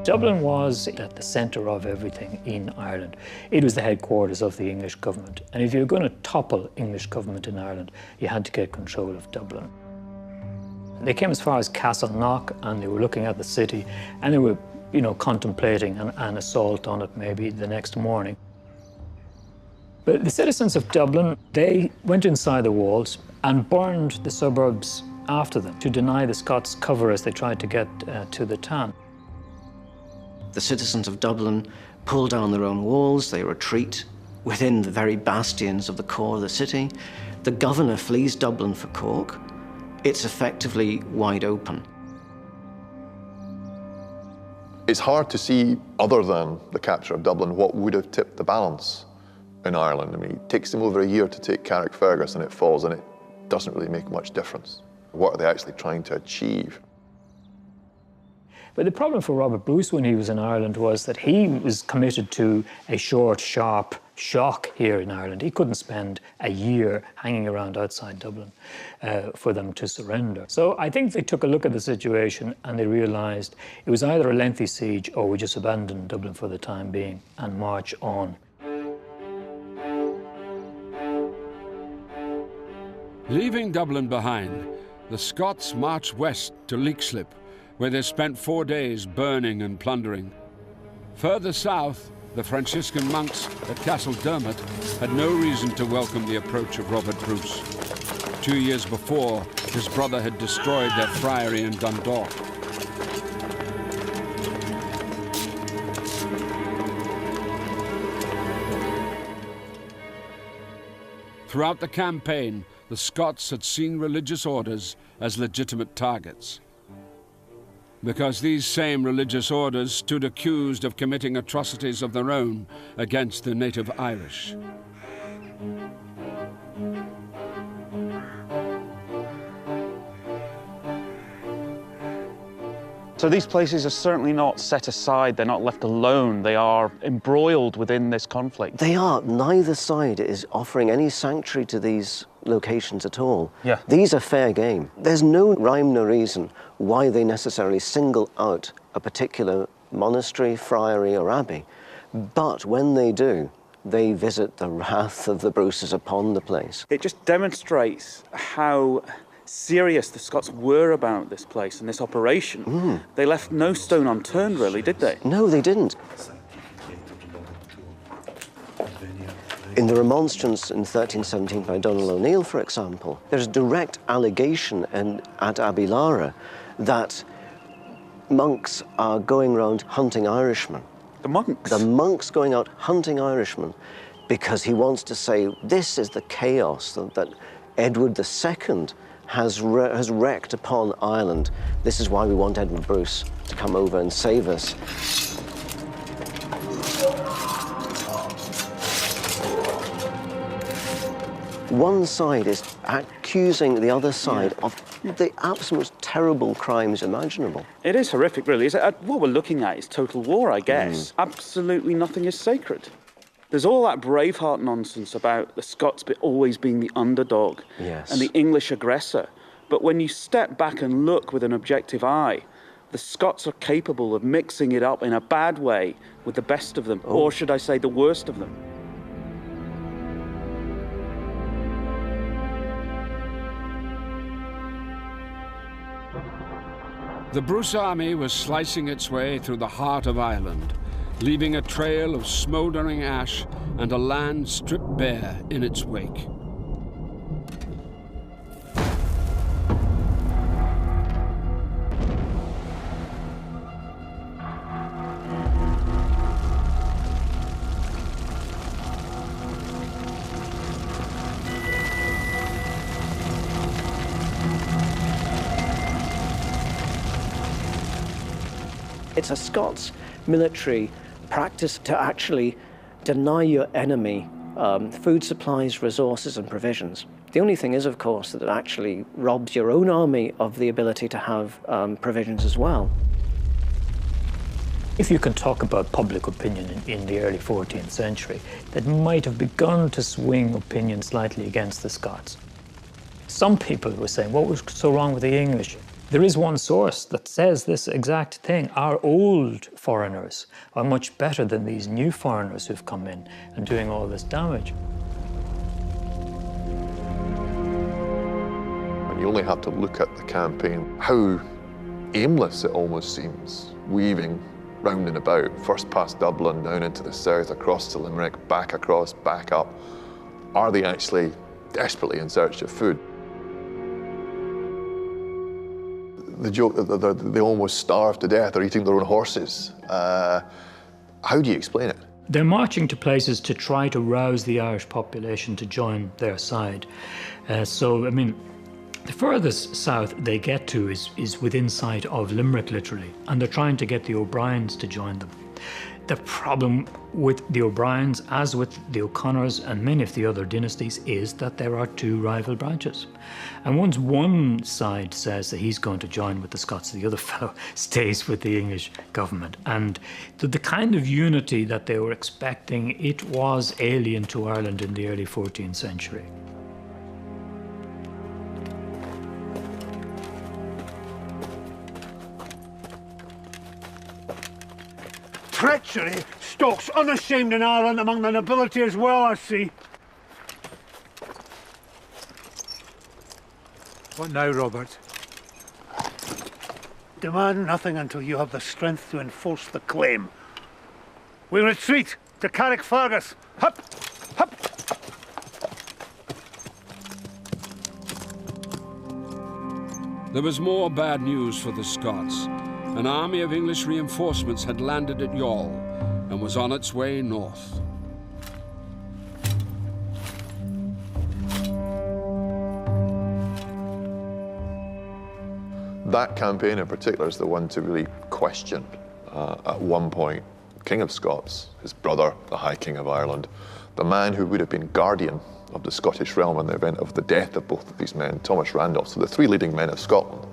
Dublin was at the centre of everything in Ireland. It was the headquarters of the English government, and if you were going to topple English government in Ireland, you had to get control of Dublin. They came as far as Castleknock, and they were looking at the city, and they were, contemplating an assault on it maybe the next morning. But the citizens of Dublin, they went inside the walls and burned the suburbs after them to deny the Scots cover as they tried to get to the town. The citizens of Dublin pull down their own walls, they retreat within the very bastions of the core of the city. The governor flees Dublin for Cork. It's effectively wide open. It's hard to see, other than the capture of Dublin, what would have tipped the balance in Ireland. I mean, it takes them over a year to take Carrickfergus and it falls, and it doesn't really make much difference. What are they actually trying to achieve? But the problem for Robert Bruce when he was in Ireland was that he was committed to a short, sharp shock here in Ireland. He couldn't spend a year hanging around outside Dublin for them to surrender. So I think they took a look at the situation and they realised it was either a lengthy siege or we just abandon Dublin for the time being and march on. Leaving Dublin behind, the Scots marched west to Leixlip, where they spent 4 days burning and plundering. Further south, the Franciscan monks at Castledermot had no reason to welcome the approach of Robert Bruce. 2 years before, his brother had destroyed their friary in Dundalk. Throughout the campaign, the Scots had seen religious orders as legitimate targets, because these same religious orders stood accused of committing atrocities of their own against the native Irish. So these places are certainly not set aside, they're not left alone, they are embroiled within this conflict. They are. Neither side is offering any sanctuary to these locations at all. Yeah. These are fair game. There's no rhyme, no reason why they necessarily single out a particular monastery, friary or abbey. But when they do, they visit the wrath of the Bruces upon the place. It just demonstrates how serious the Scots were about this place and this operation. They left no stone unturned, really, did they? No, they didn't. In the remonstrance in 1317 by Donald O'Neill, for example, there's a direct allegation at Abbey Lara that monks are going around hunting Irishmen. The monks? The monks going out hunting Irishmen because he wants to say this is the chaos that Edward II has wreaked upon Ireland. This is why we want Edward Bruce to come over and save us. One side is accusing the other side of the absolute terrible crimes imaginable. It is horrific, really. What we're looking at is total war, I guess. Absolutely nothing is sacred. There's all that Braveheart nonsense about the Scots always being the underdog and the English aggressor. But when you step back and look with an objective eye, the Scots are capable of mixing it up in a bad way with the best of them, or should I say the worst of them. The Bruce army was slicing its way through the heart of Ireland, leaving a trail of smouldering ash and a land stripped bare in its wake. It's a Scots military practice to actually deny your enemy food supplies, resources and provisions. The only thing is, of course, that it actually robs your own army of the ability to have provisions as well. If you can talk about public opinion in the early 14th century, that might have begun to swing opinion slightly against the Scots. Some people were saying, what was so wrong with the English? There is one source that says this exact thing. Our old foreigners are much better than these new foreigners who've come in and doing all this damage. And you only have to look at the campaign, how aimless it almost seems, weaving round and about, first past Dublin, down into the south, across to Limerick, back across, back up. Are they actually desperately in search of food? The joke that they almost starved to death or eating their own horses. How do you explain it? They're marching to places to try to rouse the Irish population to join their side. The furthest south they get to is within sight of Limerick, literally, and they're trying to get the O'Briens to join them. The problem with the O'Briens, as with the O'Connors and many of the other dynasties, is that there are two rival branches. And once one side says that he's going to join with the Scots, the other fellow stays with the English government. And the kind of unity that they were expecting, it was alien to Ireland in the early 14th century. Treachery stalks unashamed in Ireland among the nobility as well, I see. What now, Robert? Demand nothing until you have the strength to enforce the claim. We retreat to Carrickfergus. Hup! Hup! There was more bad news for the Scots. An army of English reinforcements had landed at Youghal and was on its way north. That campaign in particular is the one to really question. At one point, King of Scots, his brother, the High King of Ireland, the man who would have been guardian of the Scottish realm in the event of the death of both of these men, Thomas Randolph, so the three leading men of Scotland,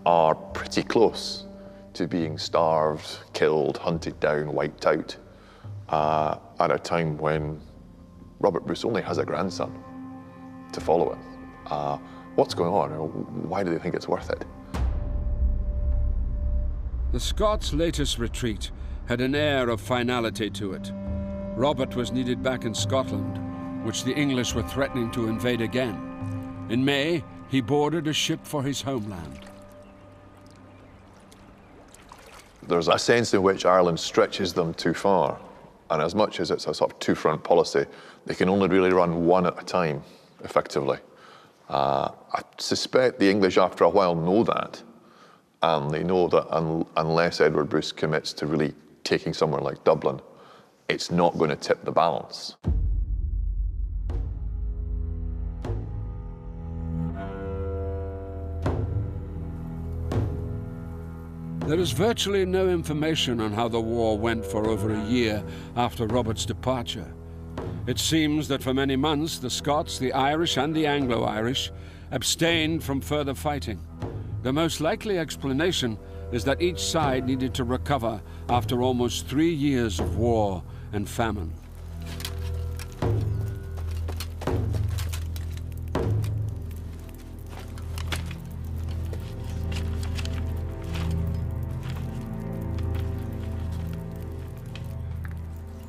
are pretty close to being starved, killed, hunted down, wiped out, at a time when Robert Bruce only has a grandson to follow him. What's going on? Why do they think it's worth it? The Scots' latest retreat had an air of finality to it. Robert was needed back in Scotland, which the English were threatening to invade again. In May, he boarded a ship for his homeland. There's a sense in which Ireland stretches them too far. And as much as it's a sort of two-front policy, they can only really run one at a time, effectively. I suspect the English, after a while, know that. And they know that unless Edward Bruce commits to really taking somewhere like Dublin, it's not going to tip the balance. There is virtually no information on how the war went for over a year after Robert's departure. It seems that for many months the Scots, the Irish and the Anglo-Irish abstained from further fighting. The most likely explanation is that each side needed to recover after almost 3 years of war and famine.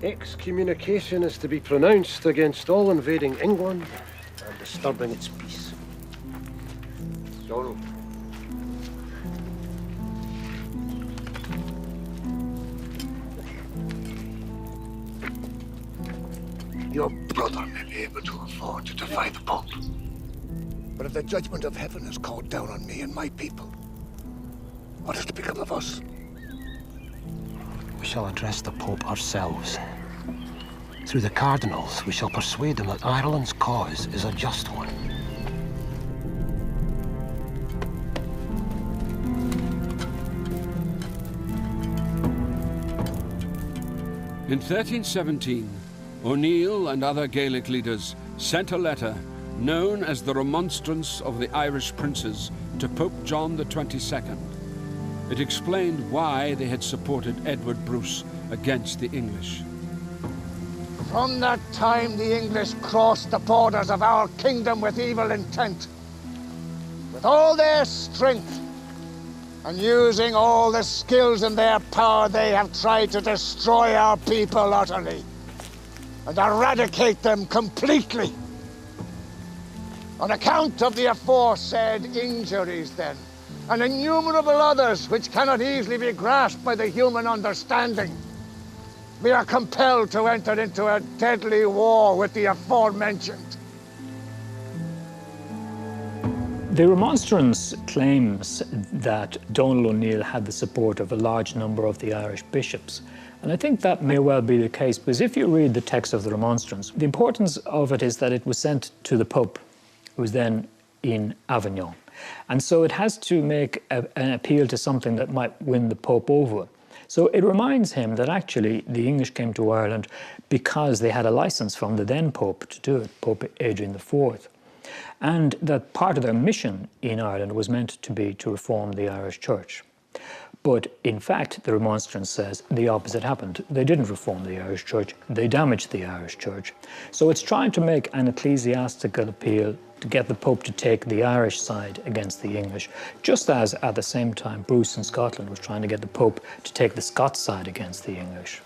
Excommunication is to be pronounced against all invading England and disturbing its peace. Donald. Your brother may be able to afford to defy the Pope. But if the judgment of heaven is called down on me and my people, what is to become of us? We shall address the Pope ourselves. Through the cardinals, we shall persuade him that Ireland's cause is a just one. In 1317, O'Neill and other Gaelic leaders sent a letter known as the Remonstrance of the Irish Princes to Pope John XXII. It explained why they had supported Edward Bruce against the English. From that time, the English crossed the borders of our kingdom with evil intent. With all their strength, and using all the skills in their power, they have tried to destroy our people utterly and eradicate them completely. On account of the aforesaid injuries, then, and innumerable others which cannot easily be grasped by the human understanding, we are compelled to enter into a deadly war with the aforementioned. The Remonstrance claims that Donald O'Neill had the support of a large number of the Irish bishops. And I think that may well be the case, because if you read the text of the Remonstrance, the importance of it is that it was sent to the Pope, who was then in Avignon. And so it has to make an appeal to something that might win the Pope over. So it reminds him that actually the English came to Ireland because they had a license from the then Pope to do it, Pope Adrian IV. And that part of their mission in Ireland was meant to be to reform the Irish Church. But in fact, the Remonstrance says the opposite happened. They didn't reform the Irish Church, they damaged the Irish Church. So it's trying to make an ecclesiastical appeal to get the Pope to take the Irish side against the English, just as at the same time Bruce in Scotland was trying to get the Pope to take the Scots side against the English.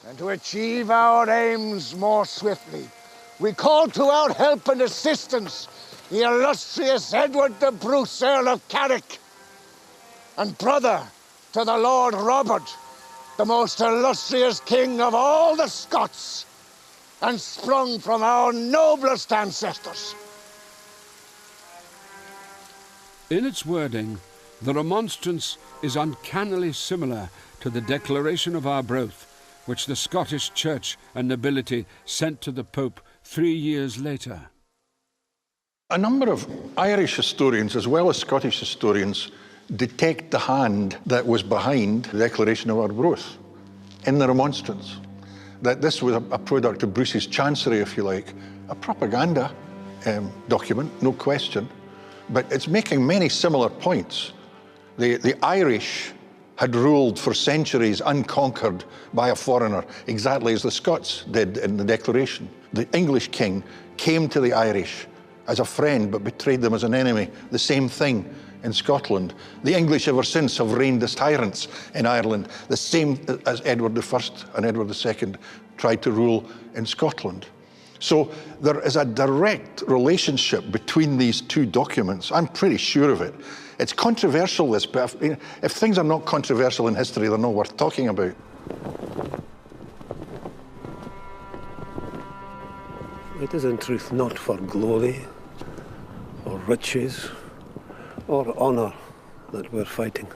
And to achieve our aims more swiftly, we call to our help and assistance the illustrious Edward de Bruce, Earl of Carrick, and brother to the Lord Robert, the most illustrious king of all the Scots, and sprung from our noblest ancestors. In its wording, the Remonstrance is uncannily similar to the Declaration of Arbroath, which the Scottish Church and nobility sent to the Pope 3 years later. A number of Irish historians, as well as Scottish historians, detect the hand that was behind the Declaration of Arbroath in the Remonstrance. That this was a product of Bruce's chancery, if you like, a propaganda document, no question, but it's making many similar points. The Irish had ruled for centuries unconquered by a foreigner, exactly as the Scots did in the Declaration. The English king came to the Irish as a friend but betrayed them as an enemy. The same thing in Scotland. The English ever since have reigned as tyrants in Ireland, the same as Edward I and Edward II tried to rule in Scotland. So there is a direct relationship between these two documents. I'm pretty sure of it. It's controversial, this, but if things are not controversial in history, they're not worth talking about. It is in truth not for glory, or riches, or honour that we're fighting,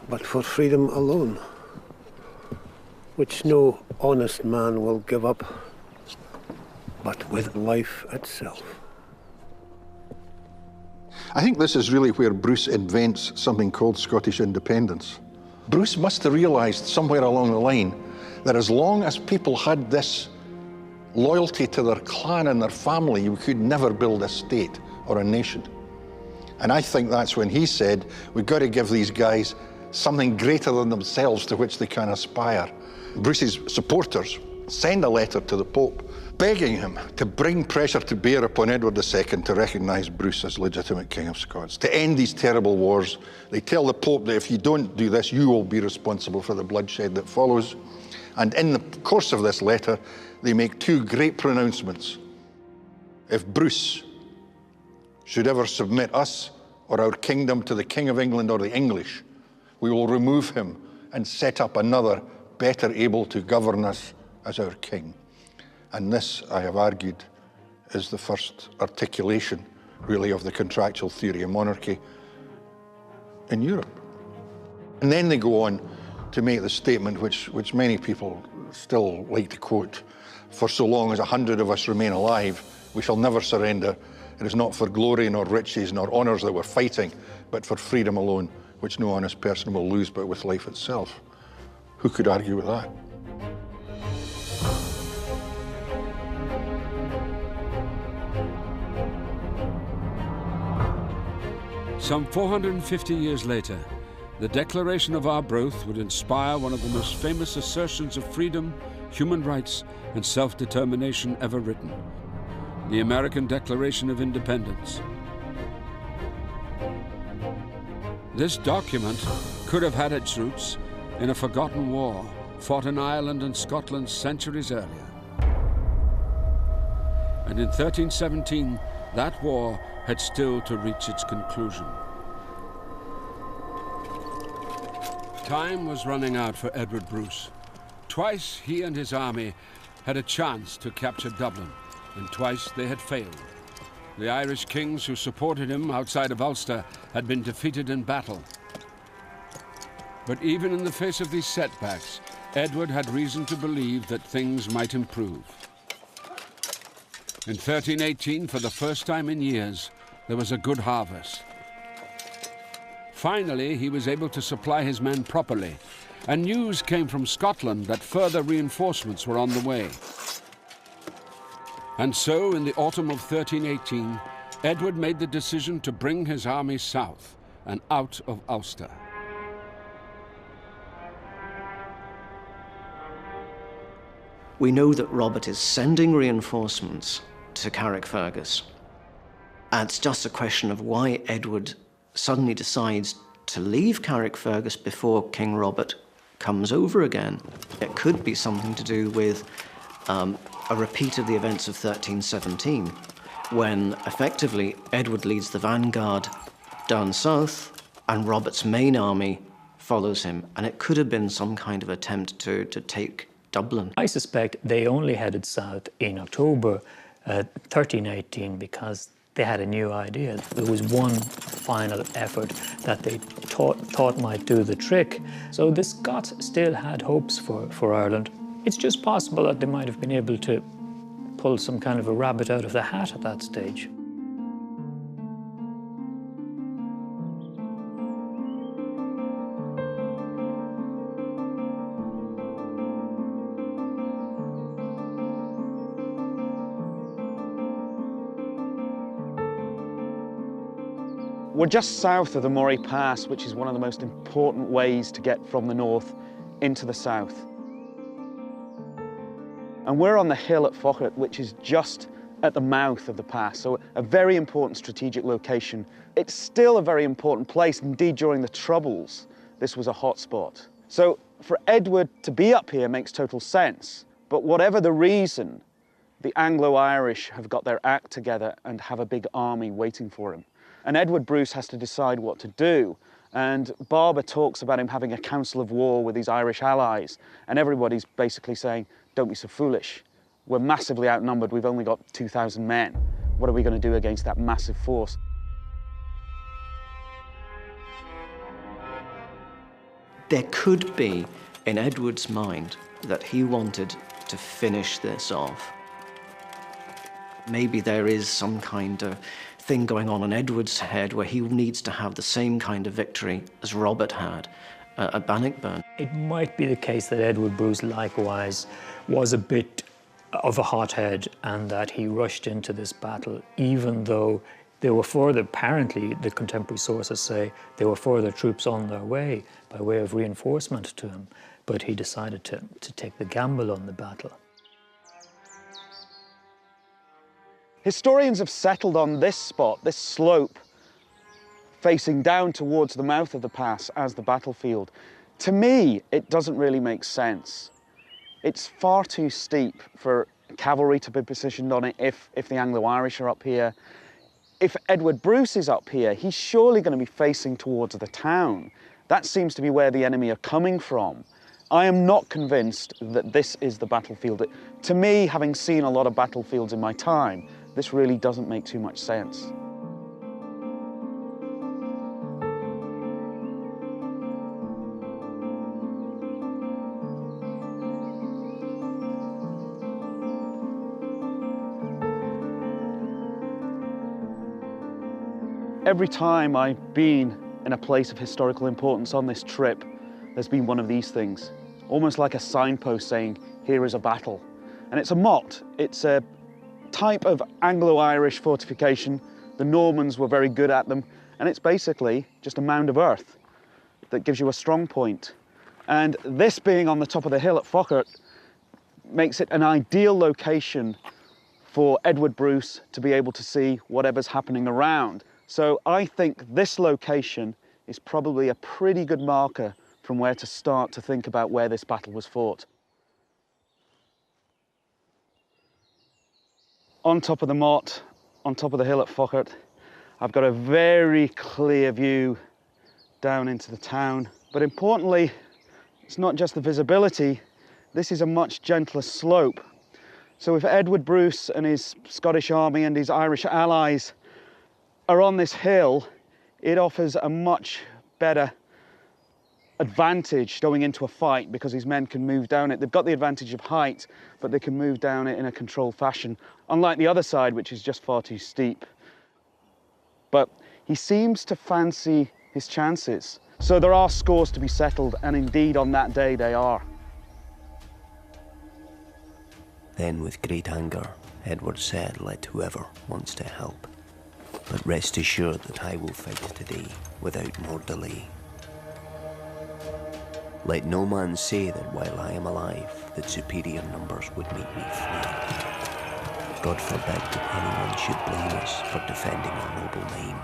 but for freedom alone, which no honest man will give up, but with life itself. I think this is really where Bruce invents something called Scottish independence. Bruce must have realised somewhere along the line that as long as people had this loyalty to their clan and their family, you could never build a state or a nation. And I think that's when he said, we've got to give these guys something greater than themselves to which they can aspire. Bruce's supporters send a letter to the Pope begging him to bring pressure to bear upon Edward II to recognise Bruce as legitimate King of Scots, to end these terrible wars. They tell the Pope that if you don't do this, you will be responsible for the bloodshed that follows. And in the course of this letter, they make two great pronouncements. If Bruce should ever submit us or our kingdom to the King of England or the English, we will remove him and set up another better able to govern us as our king. And this, I have argued, is the first articulation, really, of the contractual theory of monarchy in Europe. And then they go on to make the statement which many people still like to quote, for so long as 100 of us remain alive, we shall never surrender. It is not for glory nor riches nor honours that we're fighting, but for freedom alone, which no honest person will lose but with life itself. Who could argue with that? Some 450 years later, the Declaration of Arbroath would inspire one of the most famous assertions of freedom, human rights, and self-determination ever written, the American Declaration of Independence. This document could have had its roots in a forgotten war fought in Ireland and Scotland centuries earlier. And in 1317, that war had still to reach its conclusion. Time was running out for Edward Bruce. Twice he and his army had a chance to capture Dublin, and twice they had failed. The Irish kings who supported him outside of Ulster had been defeated in battle. But even in the face of these setbacks, Edward had reason to believe that things might improve. In 1318, for the first time in years, there was a good harvest. Finally, he was able to supply his men properly, and news came from Scotland that further reinforcements were on the way. And so, in the autumn of 1318, Edward made the decision to bring his army south and out of Ulster. We know that Robert is sending reinforcements to Carrickfergus. And it's just a question of why Edward suddenly decides to leave Carrickfergus before King Robert comes over again. It could be something to do with a repeat of the events of 1317, when effectively Edward leads the vanguard down south and Robert's main army follows him. And it could have been some kind of attempt to take Dublin. I suspect they only headed south in October 1318 because they had a new idea. There was one final effort that they thought might do the trick. So the Scots still had hopes for Ireland. It's just possible that they might have been able to pull some kind of a rabbit out of the hat at that stage. We're just south of the Moray Pass, which is one of the most important ways to get from the north into the south. And we're on the hill at Fochart, which is just at the mouth of the pass, so a very important strategic location. It's still a very important place. Indeed, during the Troubles, this was a hotspot. So for Edward to be up here makes total sense. But whatever the reason, the Anglo-Irish have got their act together and have a big army waiting for him. And Edward Bruce has to decide what to do. And Barber talks about him having a council of war with his Irish allies. And everybody's basically saying, don't be so foolish. We're massively outnumbered. We've only got 2,000 men. What are we going to do against that massive force? There could be, in Edward's mind, that he wanted to finish this off. Maybe there is some kind of thing going on in Edward's head where he needs to have the same kind of victory as Robert had at Bannockburn. It might be the case that Edward Bruce likewise was a bit of a hothead and that he rushed into this battle, even though there were further, apparently the contemporary sources say, there were further troops on their way by way of reinforcement to him, but he decided to take the gamble on the battle. Historians have settled on this spot, this slope, facing down towards the mouth of the pass as the battlefield. To me, it doesn't really make sense. It's far too steep for cavalry to be positioned on it if the Anglo-Irish are up here. If Edward Bruce is up here, he's surely going to be facing towards the town. That seems to be where the enemy are coming from. I am not convinced that this is the battlefield. To me, having seen a lot of battlefields in my time, this really doesn't make too much sense. Every time I've been in a place of historical importance on this trip, there's been one of these things, almost like a signpost saying, here is a battle. And it's a motte. It's a type of Anglo-Irish fortification. The Normans were very good at them, and it's basically just a mound of earth that gives you a strong point. And this being on the top of the hill at Fochart makes it an ideal location for Edward Bruce to be able to see whatever's happening around. So I think this location is probably a pretty good marker from where to start to think about where this battle was fought. On top of the motte, on top of the hill at Fochart, I've got a very clear view down into the town. But importantly, it's not just the visibility, this is a much gentler slope. So if Edward Bruce and his Scottish army and his Irish allies are on this hill, it offers a much better advantage going into a fight because his men can move down it. They've got the advantage of height, but they can move down it in a controlled fashion, unlike the other side, which is just far too steep. But he seems to fancy his chances. So there are scores to be settled, and indeed on that day they are. Then with great anger, Edward said, "Let whoever wants to help. But rest assured that I will fight today without more delay. Let no man say that while I am alive, that superior numbers would make me flee. God forbid that anyone should blame us for defending our noble name.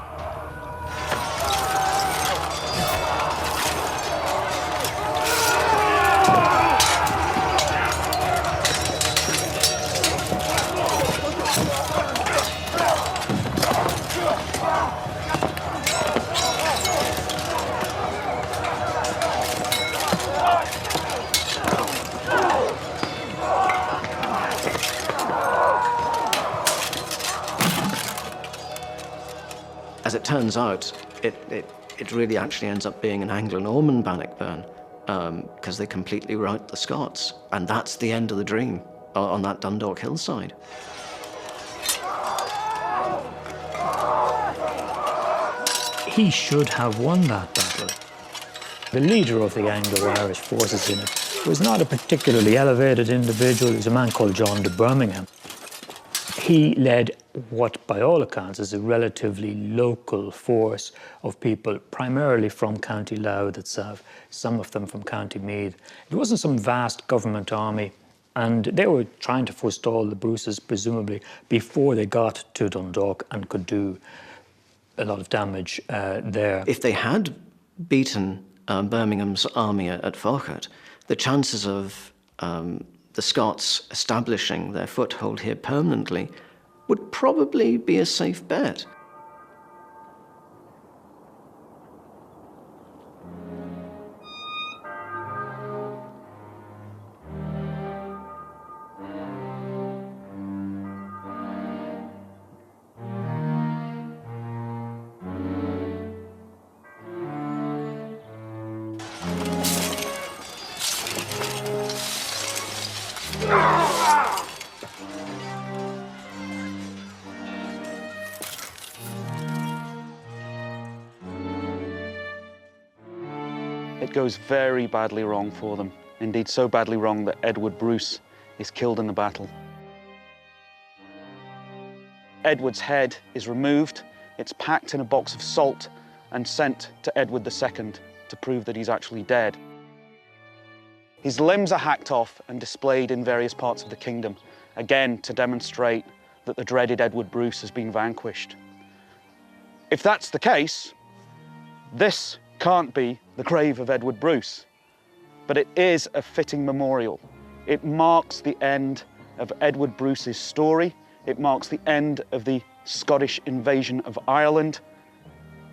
As it turns out, it really actually ends up being an Anglo-Norman Bannockburn because they completely rout the Scots. And that's the end of the dream on that Dundalk hillside. He should have won that battle. The leader of the Anglo-Irish forces in it was not a particularly elevated individual. He was a man called John de Birmingham. He led what, by all accounts, is a relatively local force of people, primarily from County Louth itself, some of them from County Meath. It wasn't some vast government army, and they were trying to forestall the Bruces, presumably, before they got to Dundalk and could do a lot of damage there. If they had beaten Birmingham's army at Falkirk, the chances of the Scots establishing their foothold here permanently would probably be a safe bet. It goes very badly wrong for them. Indeed, so badly wrong that Edward Bruce is killed in the battle. Edward's head is removed, it's packed in a box of salt and sent to Edward II to prove that he's actually dead. His limbs are hacked off and displayed in various parts of the kingdom, again to demonstrate that the dreaded Edward Bruce has been vanquished. If that's the case, this can't be the grave of Edward Bruce, but it is a fitting memorial. It marks the end of Edward Bruce's story. It marks the end of the Scottish invasion of Ireland,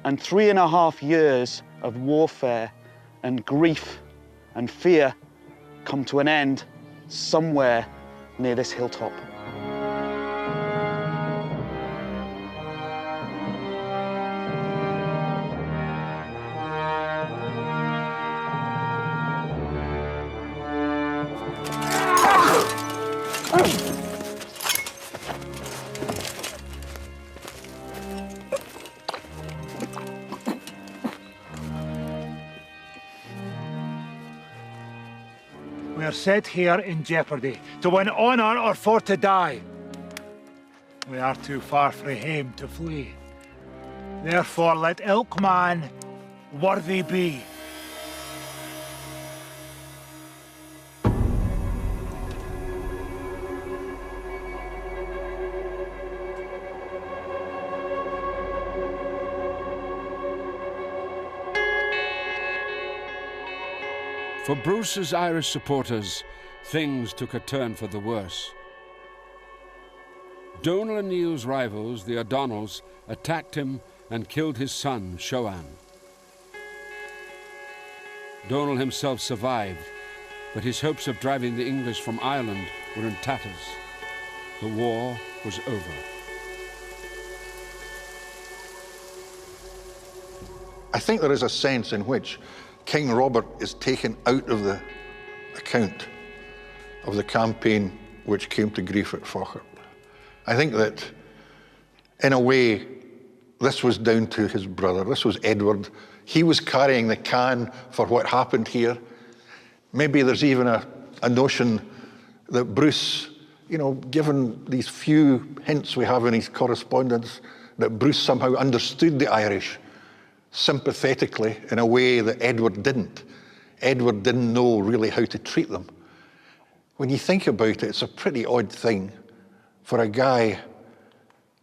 and 3.5 years of warfare and grief and fear come to an end somewhere near this hilltop. We are set here in jeopardy, to win honour or for to die. We are too far frae hame to flee. Therefore let ilk man worthy be. For Bruce's Irish supporters, things took a turn for the worse. Donal O'Neill's rivals, the O'Donnells, attacked him and killed his son, Seoane. Donal himself survived, but his hopes of driving the English from Ireland were in tatters. the war was over. I think there is a sense in which King Robert is taken out of the account of the campaign which came to grief at Faughart. I think that, in a way, this was down to his brother. This was Edward. He was carrying the can for what happened here. Maybe there's even a notion that Bruce, you know, given these few hints we have in his correspondence, that Bruce somehow understood the Irish sympathetically in a way that Edward didn't. Edward didn't know really how to treat them. When you think about it, it's a pretty odd thing for a guy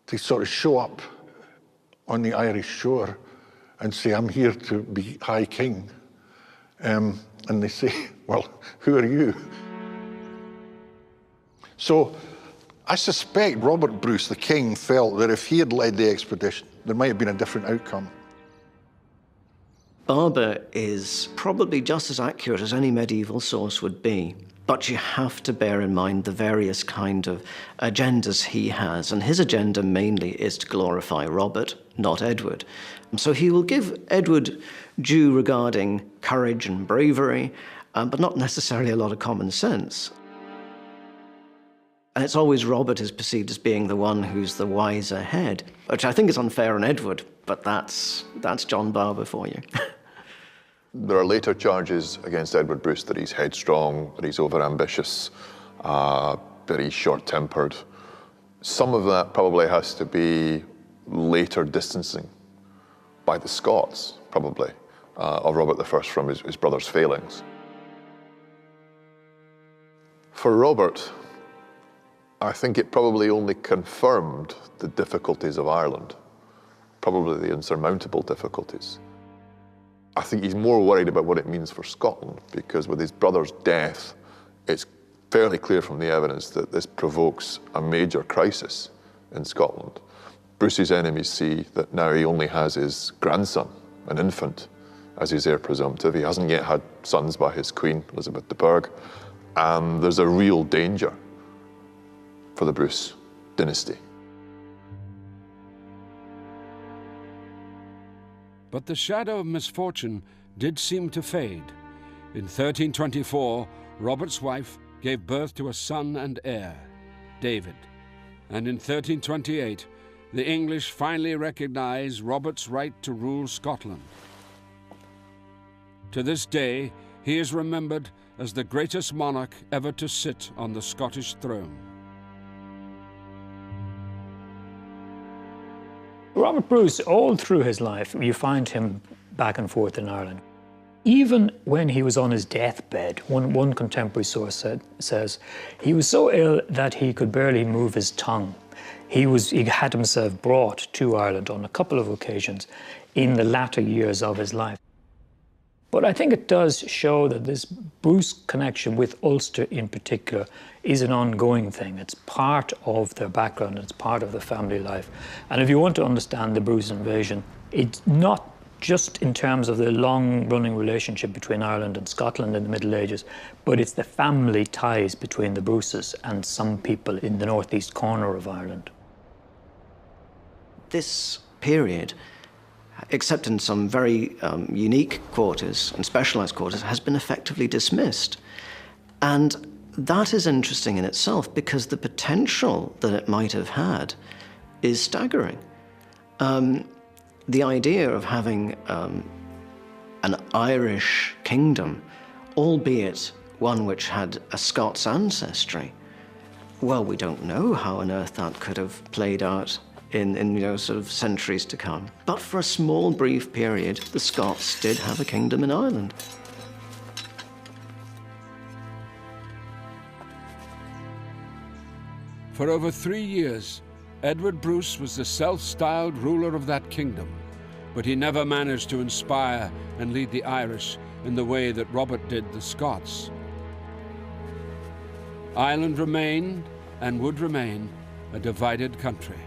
to sort of show up on the Irish shore and say, I'm here to be High King. And they say, well, who are you? So I suspect Robert Bruce, the king, felt that if he had led the expedition, there might have been a different outcome. Barbour is probably just as accurate as any medieval source would be, but you have to bear in mind the various kind of agendas he has, and his agenda mainly is to glorify Robert, not Edward. So he will give Edward due regarding courage and bravery, but not necessarily a lot of common sense. And it's always Robert is perceived as being the one who's the wiser head, which I think is unfair on Edward, but that's John Barbour for you. There are later charges against Edward Bruce that he's headstrong, that he's overambitious, that he's short-tempered. Some of that probably has to be later distancing by the Scots, probably, of Robert I from his brother's failings. For Robert, I think it probably only confirmed the difficulties of Ireland, probably the insurmountable difficulties. I think he's more worried about what it means for Scotland, because with his brother's death, it's fairly clear from the evidence that this provokes a major crisis in Scotland. Bruce's enemies see that now he only has his grandson, an infant, as his heir presumptive. He hasn't yet had sons by his queen, Elizabeth de Burgh, and there's a real danger for the Bruce dynasty. But the shadow of misfortune did seem to fade. In 1324, Robert's wife gave birth to a son and heir, David. And in 1328, the English finally recognized Robert's right to rule Scotland. To this day, he is remembered as the greatest monarch ever to sit on the Scottish throne. Robert Bruce, all through his life, you find him back and forth in Ireland. Even when he was on his deathbed, one contemporary source says he was so ill that he could barely move his tongue. He had himself brought to Ireland on a couple of occasions in the latter years of his life. But I think it does show that this Bruce connection with Ulster in particular is an ongoing thing. It's part of their background, it's part of their family life. And if you want to understand the Bruce invasion, it's not just in terms of the long-running relationship between Ireland and Scotland in the Middle Ages, but it's the family ties between the Bruces and some people in the northeast corner of Ireland. This period, except in some very unique quarters and specialized quarters, has been effectively dismissed. And that is interesting in itself because the potential that it might have had is staggering. The idea of having an Irish kingdom, albeit one which had a Scots ancestry, well, we don't know how on earth that could have played out in sort of centuries to come. But for a small, brief period, the Scots did have a kingdom in Ireland. For over 3 years, Edward Bruce was the self-styled ruler of that kingdom, but he never managed to inspire and lead the Irish in the way that Robert did the Scots. Ireland remained, and would remain, a divided country.